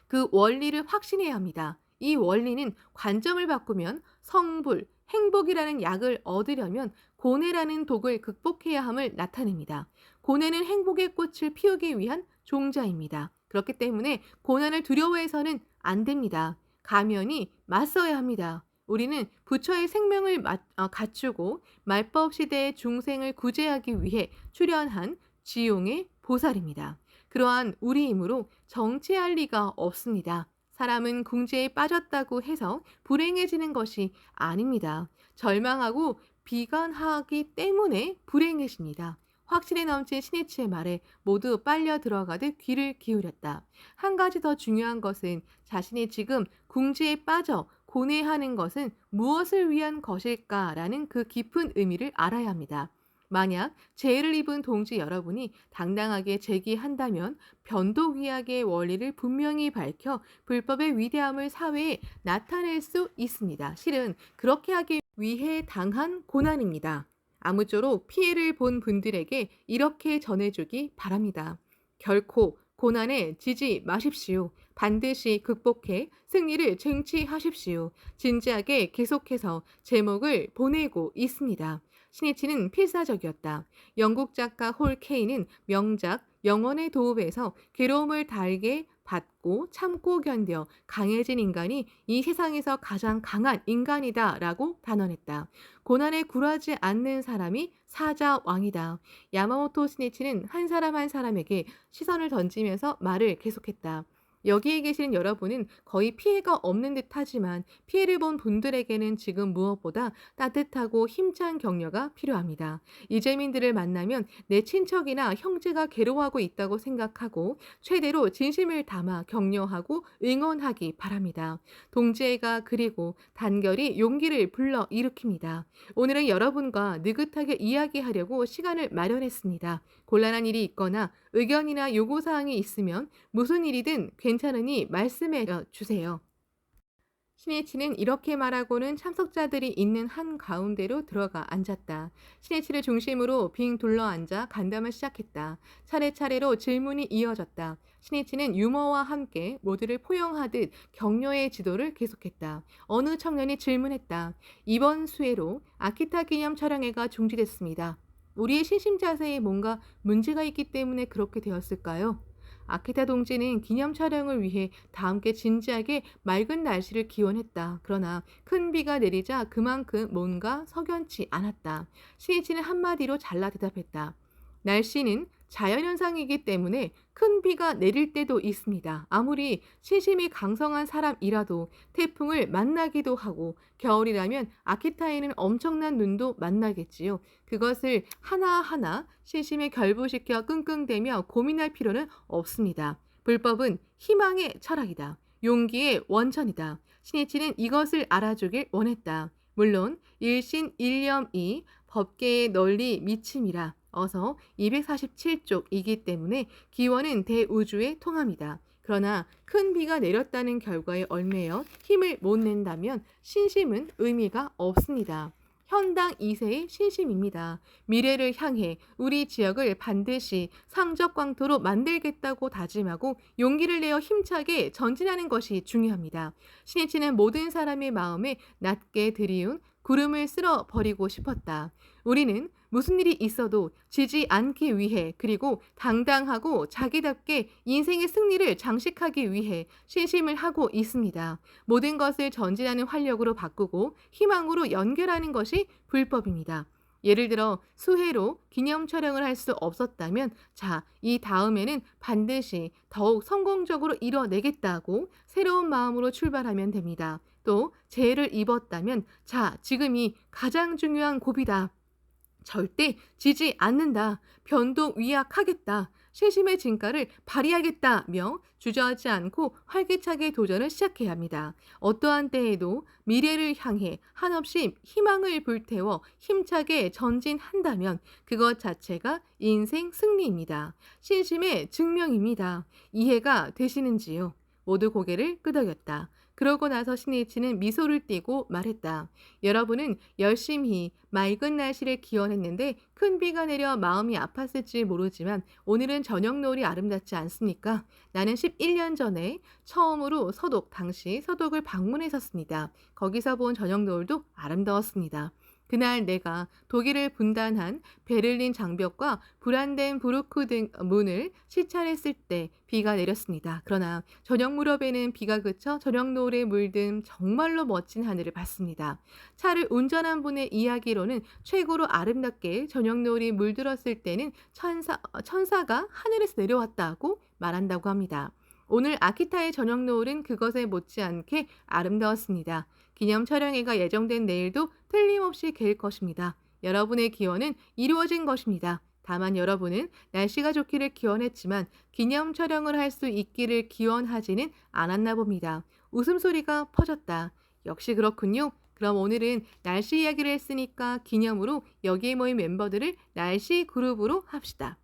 그 원리를 확신해야 합니다. 이 원리는 관점을 바꾸면 성불, 행복이라는 약을 얻으려면 고뇌라는 독을 극복해야 함을 나타냅니다. 고뇌는 행복의 꽃을 피우기 위한 종자입니다. 그렇기 때문에 고난을 두려워해서는 안 됩니다. 가면이 맞서야 합니다. 우리는 부처의 생명을 갖추고 말법 시대의 중생을 구제하기 위해 출연한 지용의 보살입니다. 그러한 우리 힘으로 정치할 리가 없습니다. 사람은 궁지에 빠졌다고 해서 불행해지는 것이 아닙니다. 절망하고 비관하기 때문에 불행해집니다. 확신에 넘친 신이치의 말에 모두 빨려 들어가듯 귀를 기울였다. 한 가지 더 중요한 것은 자신이 지금 궁지에 빠져 고뇌하는 것은 무엇을 위한 것일까라는 그 깊은 의미를 알아야 합니다. 만약 죄를 입은 동지 여러분이 당당하게 제기한다면 변도귀약의 원리를 분명히 밝혀 불법의 위대함을 사회에 나타낼 수 있습니다. 실은 그렇게 하기 위해 당한 고난입니다. 아무쪼록 피해를 본 분들에게 이렇게 전해주기 바랍니다. 결코 고난에 지지 마십시오. 반드시 극복해 승리를 쟁취하십시오. 진지하게 계속해서 제목을 보내고 있습니다. 신이치는 필사적이었다. 영국 작가 홀 케이는 명작 영혼의 도읍에서 괴로움을 달게 받고 참고 견뎌 강해진 인간이 이 세상에서 가장 강한 인간이다 라고 단언했다. 고난에 굴하지 않는 사람이 사자왕이다. 야마모토 신이치는 한 사람 한 사람에게 시선을 던지면서 말을 계속했다. 여기에 계시는 여러분은 거의 피해가 없는 듯 하지만 피해를 본 분들에게는 지금 무엇보다 따뜻하고 힘찬 격려가 필요합니다. 이재민들을 만나면 내 친척이나 형제가 괴로워하고 있다고 생각하고 최대로 진심을 담아 격려하고 응원하기 바랍니다. 동지애가 그리고 단결이 용기를 불러 일으킵니다. 오늘은 여러분과 느긋하게 이야기하려고 시간을 마련했습니다. 곤란한 일이 있거나 의견이나 요구사항이 있으면 무슨 일이든 괜찮으니 말씀해 주세요. 신이치는 이렇게 말하고는 참석자들이 있는 한 가운데로 들어가 앉았다. 신이치를 중심으로 빙 둘러앉아 간담을 시작했다. 차례차례로 질문이 이어졌다. 신이치는 유머와 함께 모두를 포용하듯 격려의 지도를 계속했다. 어느 청년이 질문했다. 이번 수해로 아키타 기념 촬영회가 중지됐습니다. 우리의 신심 자세에 뭔가 문제가 있기 때문에 그렇게 되었을까요? 아키타 동지는 기념 촬영을 위해 다 함께 진지하게 맑은 날씨를 기원했다. 그러나 큰 비가 내리자 그만큼 뭔가 석연치 않았다. 신이치는 한마디로 잘라 대답했다. 날씨는 자연현상이기 때문에 큰 비가 내릴 때도 있습니다. 아무리 신심이 강성한 사람이라도 태풍을 만나기도 하고 겨울이라면 아키타에는 엄청난 눈도 만나겠지요. 그것을 하나하나 신심에 결부시켜 끙끙대며 고민할 필요는 없습니다. 불법은 희망의 철학이다. 용기의 원천이다. 신이치는 이것을 알아주길 원했다. 물론 일신일념이 법계의 널리 미침이라 어서 247쪽이기 때문에 기원은 대우주에 통합니다. 그러나 큰 비가 내렸다는 결과에 얽매여 힘을 못 낸다면 신심은 의미가 없습니다. 현당 2세의 신심입니다. 미래를 향해 우리 지역을 반드시 상적 광토로 만들겠다고 다짐하고 용기를 내어 힘차게 전진하는 것이 중요합니다. 신이치는 모든 사람의 마음에 낮게 드리운 구름을 쓸어 버리고 싶었다. 우리는 무슨 일이 있어도 지지 않기 위해 그리고 당당하고 자기답게 인생의 승리를 장식하기 위해 신심을 하고 있습니다. 모든 것을 전진하는 활력으로 바꾸고 희망으로 연결하는 것이 불법입니다. 예를 들어 수해로 기념 촬영을 할 수 없었다면 이 다음에는 반드시 더욱 성공적으로 이뤄내겠다고 새로운 마음으로 출발하면 됩니다. 또 재해를 입었다면 지금이 가장 중요한 고비다. 절대 지지 않는다. 변동 위약하겠다. 신심의 진가를 발휘하겠다며 주저하지 않고 활기차게 도전을 시작해야 합니다. 어떠한 때에도 미래를 향해 한없이 희망을 불태워 힘차게 전진한다면 그것 자체가 인생 승리입니다. 신심의 증명입니다. 이해가 되시는지요? 모두 고개를 끄덕였다. 그러고 나서 신이치는 미소를 띠고 말했다. 여러분은 열심히 맑은 날씨를 기원했는데 큰 비가 내려 마음이 아팠을지 모르지만 오늘은 저녁 노을이 아름답지 않습니까? 나는 11년 전에 처음으로 당시 서독을 방문했었습니다. 거기서 본 저녁 노을도 아름다웠습니다. 그날 내가 독일을 분단한 베를린 장벽과 불안된 브루크 등 문을 시찰했을 때 비가 내렸습니다. 그러나 저녁 무렵에는 비가 그쳐 저녁 노을에 물든 정말로 멋진 하늘을 봤습니다. 차를 운전한 분의 이야기로는 최고로 아름답게 저녁 노을이 물들었을 때는 천사가 하늘에서 내려왔다고 말한다고 합니다. 오늘 아키타의 저녁 노을은 그것에 못지않게 아름다웠습니다. 기념 촬영회가 예정된 내일도 틀림없이 개일 것입니다. 여러분의 기원은 이루어진 것입니다. 다만 여러분은 날씨가 좋기를 기원했지만 기념 촬영을 할 수 있기를 기원하지는 않았나 봅니다. 웃음소리가 퍼졌다. 역시 그렇군요. 그럼 오늘은 날씨 이야기를 했으니까 기념으로 여기에 모인 멤버들을 날씨 그룹으로 합시다.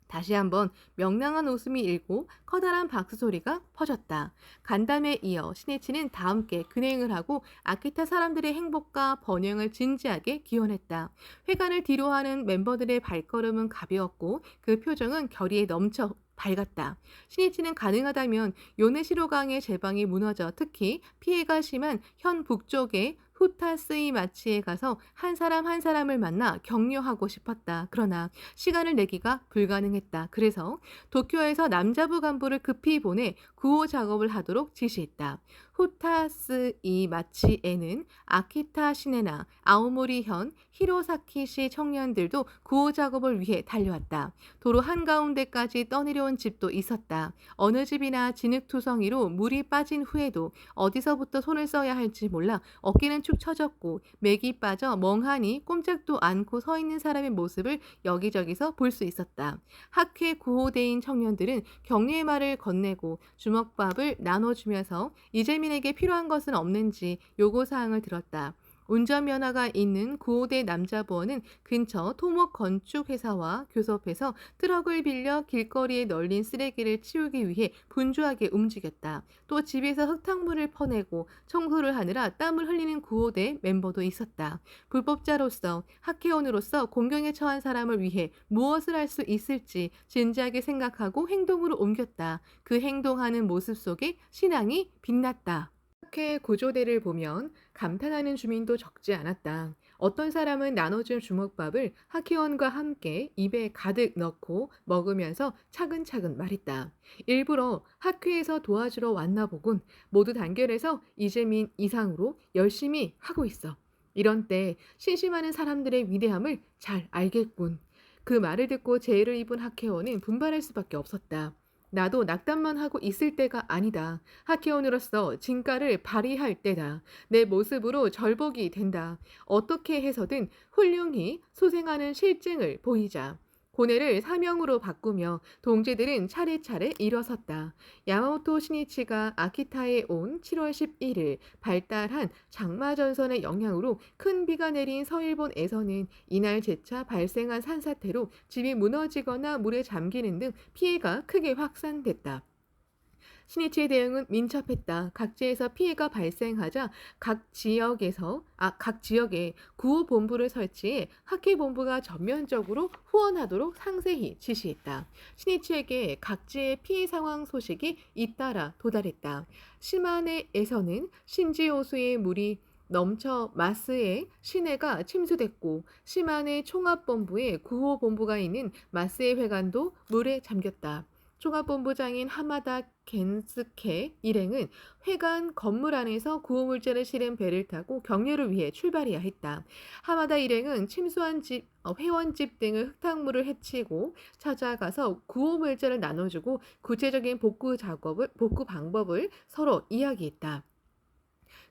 다시 한번 명랑한 웃음이 일고 커다란 박수 소리가 퍼졌다. 간담회에 이어 신이치는 다 함께 근행을 하고 아키타 사람들의 행복과 번영을 진지하게 기원했다. 회관을 뒤로하는 멤버들의 발걸음은 가벼웠고 그 표정은 결의에 넘쳐 밝았다. 신이치는 가능하다면 요네시로강의 제방이 무너져 특히 피해가 심한 현 북쪽의 후타스이 마치에 가서 한 사람 한 사람을 만나 격려하고 싶었다. 그러나 시간을 내기가 불가능했다. 그래서 도쿄에서 남자부 간부를 급히 보내 구호 작업을 하도록 지시했다. 후타스이 마치에는 아키타 시내나 아오모리현 히로사키시 청년들도 구호 작업을 위해 달려왔다. 도로 한가운데까지 떠내려온 집도 있었다. 어느 집이나 진흙투성이로 물이 빠진 후에도 어디서부터 손을 써야 할지 몰라 어깨는 축 처졌고 맥이 빠져 멍하니 꼼짝도 않고 서 있는 사람의 모습을 여기저기서 볼 수 있었다. 학회 구호대인 청년들은 격려의 말을 건네고 주먹밥을 나눠주면서 이재민에게 필요한 것은 없는지 요구사항을 들었다. 운전면허가 있는 9호대 남자부원은 근처 토목 건축회사와 교섭해서 트럭을 빌려 길거리에 널린 쓰레기를 치우기 위해 분주하게 움직였다. 또 집에서 흙탕물을 퍼내고 청소를 하느라 땀을 흘리는 9호대 멤버도 있었다. 불법자로서 학회원으로서 공경에 처한 사람을 위해 무엇을 할 수 있을지 진지하게 생각하고 행동으로 옮겼다. 그 행동하는 모습 속에 신앙이 빛났다. 학회 구조대를 보면 감탄하는 주민도 적지 않았다. 어떤 사람은 나눠준 주먹밥을 학회원과 함께 입에 가득 넣고 먹으면서 차근차근 말했다. 일부러 학회에서 도와주러 왔나 보군. 모두 단결해서 이재민 이상으로 열심히 하고 있어. 이런 때 신심하는 사람들의 위대함을 잘 알겠군. 그 말을 듣고 제의를 입은 학회원은 분발할 수밖에 없었다. 나도 낙담만 하고 있을 때가 아니다. 학회원으로서 진가를 발휘할 때다. 내 모습으로 절복이 된다. 어떻게 해서든 훌륭히 소생하는 실증을 보이자. 고뇌를 사명으로 바꾸며 동지들은 차례차례 일어섰다. 야마모토 신이치가 아키타에 온 7월 11일 발달한 장마전선의 영향으로 큰 비가 내린 서일본에서는 이날 재차 발생한 산사태로 집이 무너지거나 물에 잠기는 등 피해가 크게 확산됐다. 신이치의 대응은 민첩했다. 각지에서 피해가 발생하자 각 지역에 구호본부를 설치해 학회본부가 전면적으로 후원하도록 상세히 지시했다. 신이치에게 각지의 피해 상황 소식이 잇따라 도달했다. 시마네에서는 신지호수의 물이 넘쳐 마스의 시내가 침수됐고 시마네 총합본부의 구호본부가 있는 마스의 회관도 물에 잠겼다. 종합본부장인 하마다 겐스케 일행은 회관 건물 안에서 구호물자를 실은 배를 타고 격려를 위해 출발해야 했다. 하마다 일행은 침수한 회원집 등을 흙탕물을 헤치고 찾아가서 구호물자를 나눠주고 구체적인 복구 방법을 서로 이야기했다.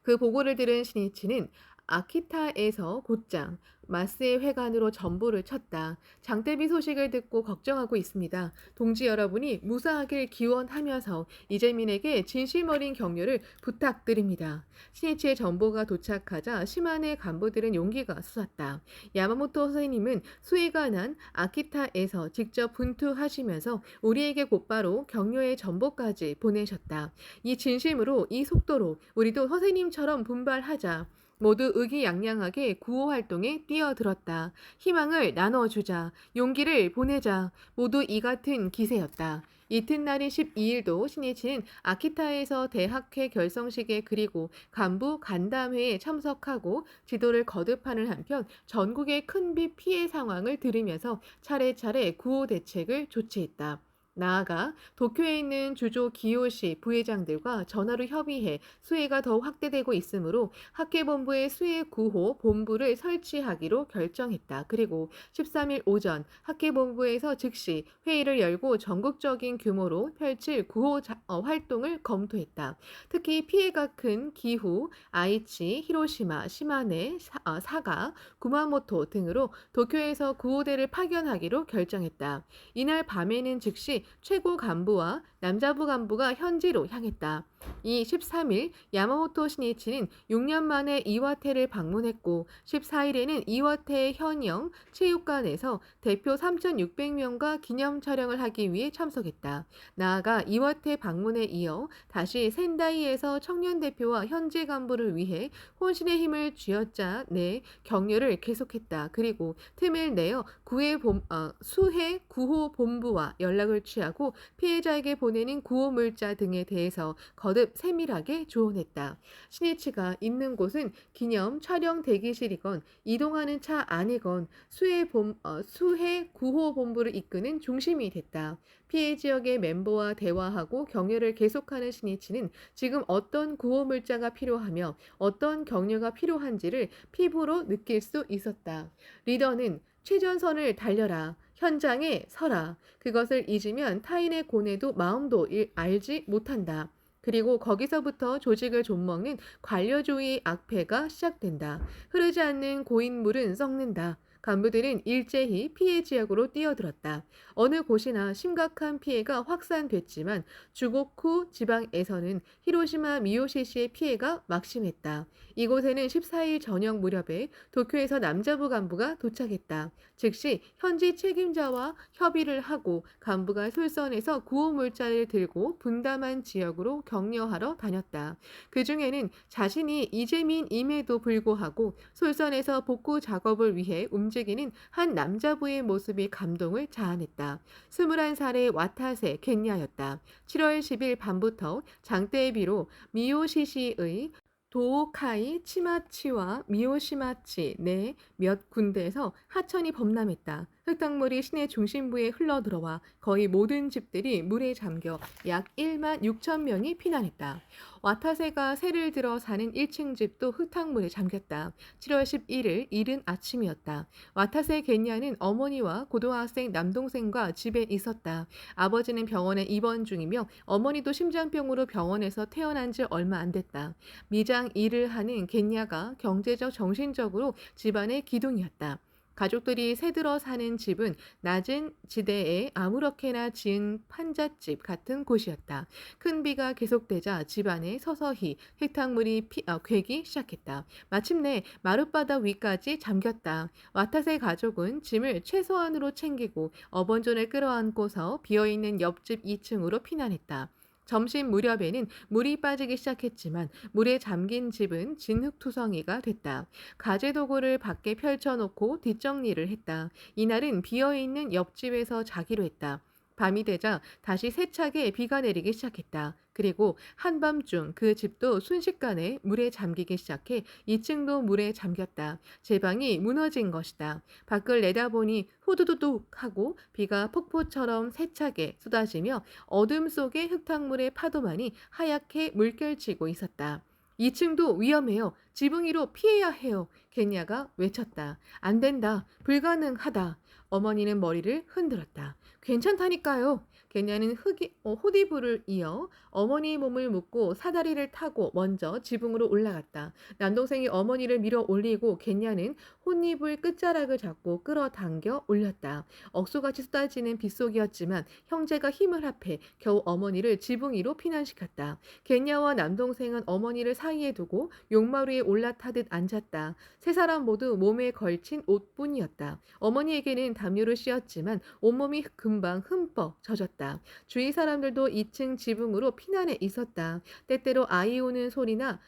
그 보고를 들은 신이치는 아키타에서 곧장 마스의 회관으로 전보를 쳤다. 장대비 소식을 듣고 걱정하고 있습니다. 동지 여러분이 무사하길 기원하면서 이재민에게 진심 어린 격려를 부탁드립니다. 신이치의 전보가 도착하자 시마네 간부들은 용기가 솟았다. 야마모토 선생님은 수해가 난 아키타에서 직접 분투하시면서 우리에게 곧바로 격려의 전보까지 보내셨다. 이 진심으로, 이 속도로 우리도 선생님처럼 분발하자. 모두 의기양양하게 구호 활동에 뛰어들었다. 희망을 나눠주자. 용기를 보내자. 모두 이 같은 기세였다. 이튿날인 12일도 신이치는 아키타에서 대학회 결성식에 그리고 간부 간담회에 참석하고 지도를 거듭하는 한편 전국의 큰 비 피해 상황을 들으면서 차례차례 구호 대책을 조치했다. 나아가 도쿄에 있는 주조 기요시 부회장들과 전화로 협의해 수해가 더 확대되고 있으므로 학계본부에 수해 구호 본부를 설치하기로 결정했다. 그리고 13일 오전 학계본부에서 즉시 회의를 열고 전국적인 규모로 펼칠 구호 활동을 검토했다. 특히 피해가 큰 기후, 아이치, 히로시마, 시마네, 사가, 구마모토 등으로 도쿄에서 구호대를 파견하기로 결정했다. 이날 밤에는 즉시 최고 간부와 남자부 간부가 현지로 향했다. 이 13일 야마모토 신이치는 6년 만에 이와테를 방문했고 14일에는 이와테 현영 체육관에서 대표 3,600명과 기념 촬영을 하기 위해 참석했다. 나아가 이와테 방문에 이어 다시 센다이에서 청년 대표와 현지 간부를 위해 혼신의 힘을 쥐어짜 내 격려를 계속했다. 그리고 틈을 내어 수해 구호 본부와 연락을 취하고 피해자에게 보내는 구호 물자 등에 대해서 거듭 세밀하게 조언했다. 신이치가 있는 곳은 기념 촬영 대기실이건 이동하는 차 안이건 수해 구호 본부를 이끄는 중심이 됐다. 피해 지역의 멤버와 대화하고 격려를 계속하는 신이치는 지금 어떤 구호 물자가 필요하며 어떤 격려가 필요한지를 피부로 느낄 수 있었다. 리더는 최전선을 달려라. 현장에 서라. 그것을 잊으면 타인의 고뇌도 마음도 알지 못한다. 그리고 거기서부터 조직을 좀먹는 관료주의 악폐가 시작된다. 흐르지 않는 고인물은 썩는다. 간부들은 일제히 피해 지역으로 뛰어들었다. 어느 곳이나 심각한 피해가 확산됐지만 주고쿠 지방에서는 히로시마 미요시시의 피해가 막심했다. 이곳에는 14일 저녁 무렵에 도쿄에서 남자부 간부가 도착했다. 즉시 현지 책임자와 협의를 하고 간부가 솔선해서 구호 물자를 들고 분담한 지역으로 격려하러 다녔다. 그 중에는 자신이 이재민임에도 불구하고 솔선해서 복구 작업을 위해 움직이는 한 남자부의 모습이 감동을 자아냈다. 21살의 와타세 겐야였다. 7월 10일 밤부터 장대비로 미요시시의 도오카이 치마치와 미오시마치 내 몇 군데에서 하천이 범람했다. 흙탕물이 시내 중심부에 흘러들어와 거의 모든 집들이 물에 잠겨 약 1만 6천 명이 피난했다. 와타세가 새를 들어 사는 1층 집도 흙탕물에 잠겼다. 7월 11일 이른 아침이었다. 와타세 겐야는 어머니와 고등학생 남동생과 집에 있었다. 아버지는 병원에 입원 중이며 어머니도 심장병으로 병원에서 태어난 지 얼마 안 됐다. 미장 일을 하는 겐야가 경제적 정신적으로 집안의 기둥이었다. 가족들이 새들어 사는 집은 낮은 지대에 아무렇게나 지은 판잣집 같은 곳이었다. 큰 비가 계속되자 집안에 서서히 흙탕물이 괴기 시작했다. 마침내 마룻바닥 위까지 잠겼다. 와타세 가족은 짐을 최소한으로 챙기고 어번존을 끌어안고서 비어있는 옆집 2층으로 피난했다. 점심 무렵에는 물이 빠지기 시작했지만 물에 잠긴 집은 진흙투성이가 됐다. 가재도구를 밖에 펼쳐놓고 뒷정리를 했다. 이날은 비어있는 옆집에서 자기로 했다. 밤이 되자 다시 세차게 비가 내리기 시작했다. 그리고 한밤중 그 집도 순식간에 물에 잠기기 시작해 2층도 물에 잠겼다. 제 방이 무너진 것이다. 밖을 내다보니 후두두둑 하고 비가 폭포처럼 세차게 쏟아지며 어둠 속의 흙탕물의 파도만이 하얗게 물결치고 있었다. 2층도 위험해요. 지붕 위로 피해야 해요. 겐야가 외쳤다. 안 된다. 불가능하다. 어머니는 머리를 흔들었다. 괜찮다니까요. 겐냐는 호디부를 이어 어머니의 몸을 묶고 사다리를 타고 먼저 지붕으로 올라갔다. 남동생이 어머니를 밀어 올리고 겐냐는 혼입을 끝자락을 잡고 끌어당겨 올렸다. 억수같이 쏟아지는 빗속이었지만 형제가 힘을 합해 겨우 어머니를 지붕 위로 피난시켰다. 겐냐와 남동생은 어머니를 사이에 두고 용마루에 올라타듯 앉았다. 세 사람 모두 몸에 걸친 옷뿐이었다. 어머니에게는 담요를 씌웠지만 온몸이 금방 흠뻑 젖었다. 주위 사람들도 2층 지붕으로 피난해 있었다. 때때로 아이 우는 소리나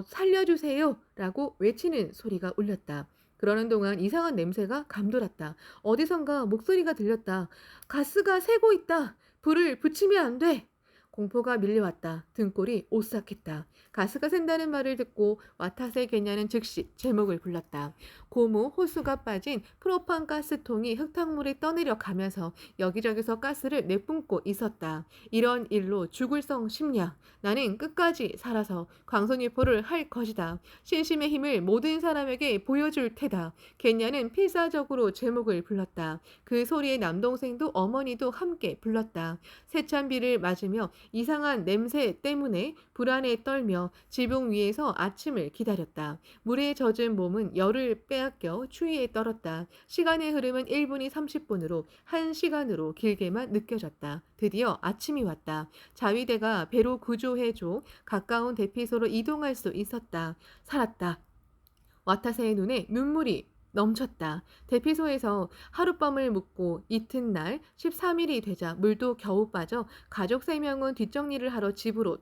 살려주세요 라고 외치는 소리가 울렸다. 그러는 동안 이상한 냄새가 감돌았다. 어디선가 목소리가 들렸다. 가스가 새고 있다. 불을 붙이면 안 돼. 공포가 밀려왔다. 등골이 오싹했다. 가스가 샌다는 말을 듣고 와타세 게냐는 즉시 제목을 불렀다. 고무 호수가 빠진 프로판 가스통이 흙탕물에 떠내려 가면서 여기저기서 가스를 내뿜고 있었다. 이런 일로 죽을 성 심냐. 나는 끝까지 살아서 광선유포를 할 것이다. 신심의 힘을 모든 사람에게 보여줄 테다. 게냐는 필사적으로 제목을 불렀다. 그 소리에 남동생도 어머니도 함께 불렀다. 세찬 비를 맞으며 이상한 냄새 때문에 불안에 떨며 지붕 위에서 아침을 기다렸다. 물에 젖은 몸은 열을 빼앗겨 추위에 떨었다. 시간의 흐름은 1분이 30분으로 1시간으로 길게만 느껴졌다. 드디어 아침이 왔다. 자위대가 배로 구조해줘 가까운 대피소로 이동할 수 있었다. 살았다. 와타세의 눈에 눈물이 넘쳤다. 대피소에서 하룻밤을 묵고 이튿날 13일이 되자 물도 겨우 빠져 가족 3명은 뒷정리를 하러 집으로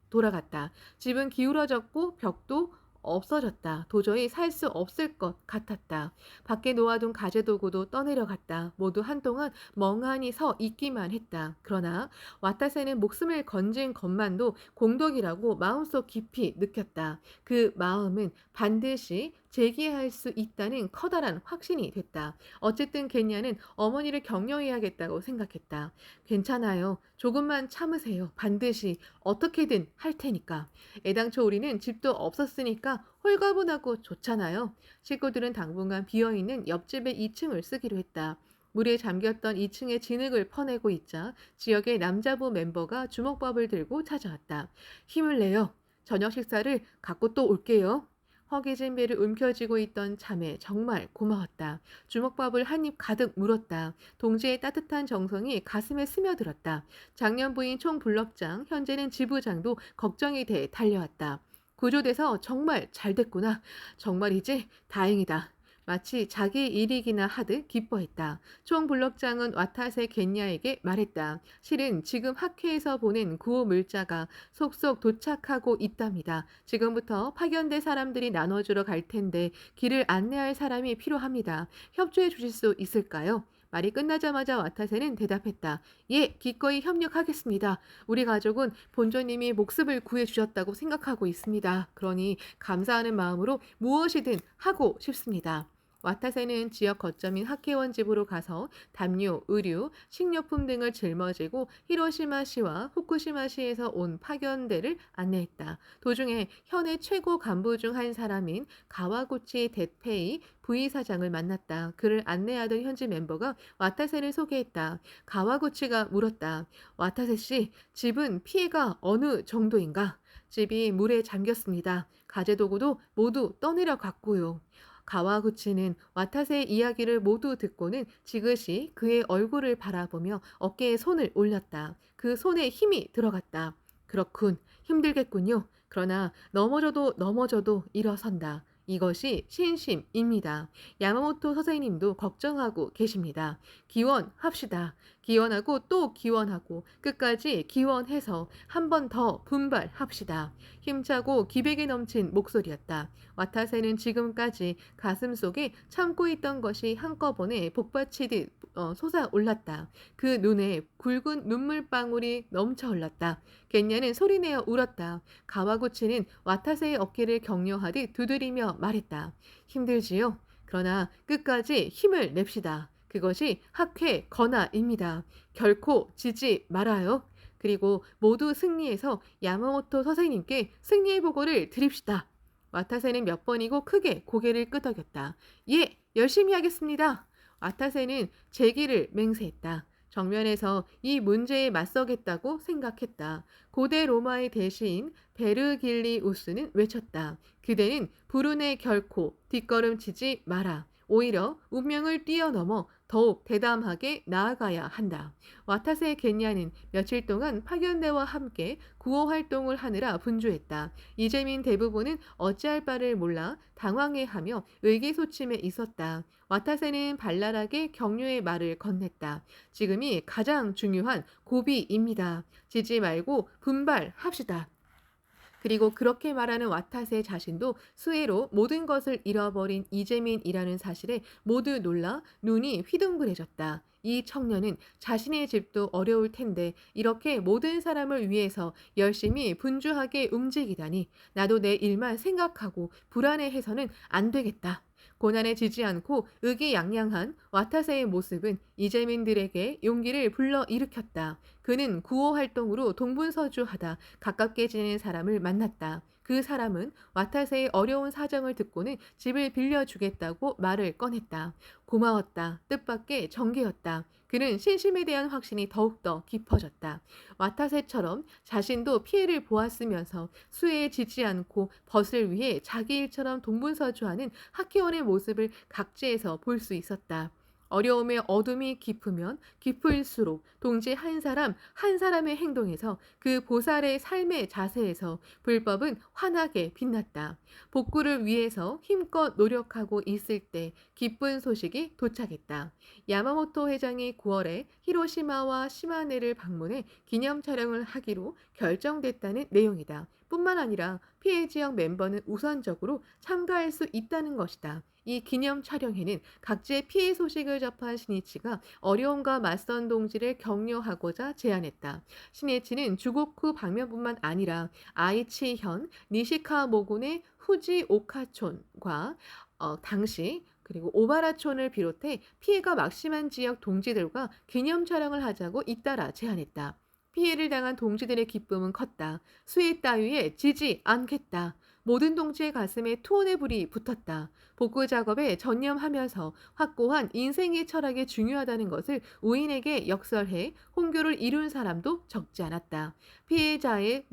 돌아갔다. 집은 기울어졌고 벽도 없어졌다. 도저히 살 수 없을 것 같았다. 밖에 놓아둔 가재도구도 떠내려갔다. 모두 한동안 멍하니 서 있기만 했다. 그러나 와타세는 목숨을 건진 것만도 공덕이라고 마음속 깊이 느꼈다. 그 마음은 반드시 재기할 수 있다는 커다란 확신이 됐다. 어쨌든 겐냐는 어머니를 격려해야겠다고 생각했다. 괜찮아요. 조금만 참으세요. 반드시 어떻게든 할 테니까. 애당초 우리는 집도 없었으니까 홀가분하고 좋잖아요. 식구들은 당분간 비어있는 옆집의 2층을 쓰기로 했다. 물에 잠겼던 2층의 진흙을 퍼내고 있자 지역의 남자부 멤버가 주먹밥을 들고 찾아왔다. 힘을 내요. 저녁 식사를 갖고 또 올게요. 허기진 배를 움켜쥐고 있던 자매 정말 고마웠다. 주먹밥을 한 입 가득 물었다. 동지의 따뜻한 정성이 가슴에 스며들었다. 작년 부인 총블럭장, 현재는 지부장도 걱정이 돼 달려왔다. 구조돼서 정말 잘 됐구나. 정말이지? 다행이다. 마치 자기 일이기나 하듯 기뻐했다. 총블럭장은 와타세 겐냐에게 말했다. 실은 지금 학회에서 보낸 구호 물자가 속속 도착하고 있답니다. 지금부터 파견대 사람들이 나눠주러 갈 텐데 길을 안내할 사람이 필요합니다. 협조해 주실 수 있을까요? 말이 끝나자마자 와타세는 대답했다. 예, 기꺼이 협력하겠습니다. 우리 가족은 본조님이 목숨을 구해주셨다고 생각하고 있습니다. 그러니 감사하는 마음으로 무엇이든 하고 싶습니다. 와타세는 지역 거점인 학회원 집으로 가서 담요, 의류, 식료품 등을 짊어지고 히로시마시와 후쿠시마시에서 온 파견대를 안내했다. 도중에 현의 최고 간부 중 한 사람인 가와구치 대페이 부의사장을 만났다. 그를 안내하던 현지 멤버가 와타세를 소개했다. 가와구치가 물었다. 와타세 씨, 집은 피해가 어느 정도인가? 집이 물에 잠겼습니다. 가재도구도 모두 떠내려 갔고요. 가와구치는 와타세의 이야기를 모두 듣고는 지그시 그의 얼굴을 바라보며 어깨에 손을 올렸다. 그 손에 힘이 들어갔다. 그렇군. 힘들겠군요. 그러나 넘어져도 일어선다. 이것이 신심입니다. 야마모토 선생님도 걱정하고 계십니다. 기원합시다. 기원하고 또 기원하고 끝까지 기원해서 한 번 더 분발합시다. 힘차고 기백이 넘친 목소리였다. 와타세는 지금까지 가슴 속에 참고 있던 것이 한꺼번에 복받치듯 솟아올랐다. 그 눈에 굵은 눈물방울이 넘쳐 흘렀다. 겐냐는 소리내어 울었다. 가와구치는 와타세의 어깨를 격려하듯 두드리며 말했다. 힘들지요? 그러나 끝까지 힘을 냅시다. 그것이 학회 건화입니다. 결코 지지 말아요. 그리고 모두 승리해서 야마모토 선생님께 승리의 보고를 드립시다. 와타세는 몇 번이고 크게 고개를 끄덕였다. 예, 열심히 하겠습니다. 와타세는 재기를 맹세했다. 정면에서 이 문제에 맞서겠다고 생각했다. 고대 로마의 대시인 베르길리우스는 외쳤다. 그대는 불운에 결코 뒷걸음치지 마라. 오히려 운명을 뛰어넘어 더욱 대담하게 나아가야 한다. 와타세 겐야는 며칠 동안 파견대와 함께 구호 활동을 하느라 분주했다. 이재민 대부분은 어찌할 바를 몰라 당황해하며 의기소침해 있었다. 와타세는 발랄하게 격려의 말을 건넸다. 지금이 가장 중요한 고비입니다. 지지 말고 분발합시다. 그리고 그렇게 말하는 와타세 자신도 수해로 모든 것을 잃어버린 이재민이라는 사실에 모두 놀라 눈이 휘둥그레졌다. 이 청년은 자신의 집도 어려울 텐데 이렇게 모든 사람을 위해서 열심히 분주하게 움직이다니 나도 내 일만 생각하고 불안해해서는 안 되겠다. 고난에 지지 않고 의기양양한 와타세의 모습은 이재민들에게 용기를 불러일으켰다. 그는 구호 활동으로 동분서주하다 가깝게 지내는 사람을 만났다. 그 사람은 와타세의 어려운 사정을 듣고는 집을 빌려주겠다고 말을 꺼냈다. 고마웠다. 뜻밖의 정계였다. 그는 신심에 대한 확신이 더욱더 깊어졌다. 와타세처럼 자신도 피해를 보았으면서 수해에 지지 않고 벗을 위해 자기 일처럼 동분서주하는 학회원의 모습을 각지에서 볼 수 있었다. 어려움의 어둠이 깊으면 깊을수록 동지 한 사람 한 사람의 행동에서 그 보살의 삶의 자세에서 불법은 환하게 빛났다. 복구를 위해서 힘껏 노력하고 있을 때 기쁜 소식이 도착했다. 야마모토 회장이 9월에 히로시마와 시마네를 방문해 기념 촬영을 하기로 결정됐다는 내용이다. 뿐만 아니라 피해 지역 멤버는 우선적으로 참가할 수 있다는 것이다. 이 기념 촬영회는 각지의 피해 소식을 접한 신이치가 어려움과 맞선 동지를 격려하고자 제안했다. 신이치는 주고쿠 방면뿐만 아니라 아이치현, 니시카모군의 후지 오카촌과 당시 그리고 오바라촌을 비롯해 피해가 막심한 지역 동지들과 기념 촬영을 하자고 잇따라 제안했다. 피해를 당한 동지들의 기쁨은 컸다. 수해 따위에 지지 않겠다. 모든 동지의 가슴에 투혼의 불이 붙었다. 복구 작업에 전념하면서 확고한 인생의 철학이 중요하다는 것을 우인에게 역설해 홍교를 이룬 사람도 적지 않았다. 피해지의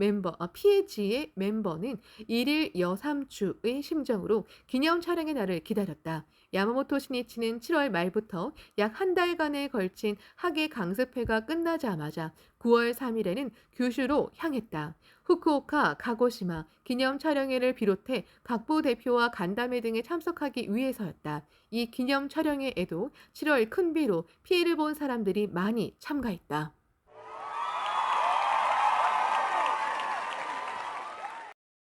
멤버는 일일 여삼주의 심정으로 기념 촬영의 날을 기다렸다. 야마모토 신이치는 7월 말부터 약 한 달간에 걸친 학예 강습회가 끝나자마자 9월 3일에는 규슈로 향했다. 후쿠오카, 가고시마 기념 촬영회를 비롯해 각부 대표와 간담회 등에 참석하기 위해서였다. 이 기념 촬영회에도 7월 큰 비로 피해를 본 사람들이 많이 참가했다.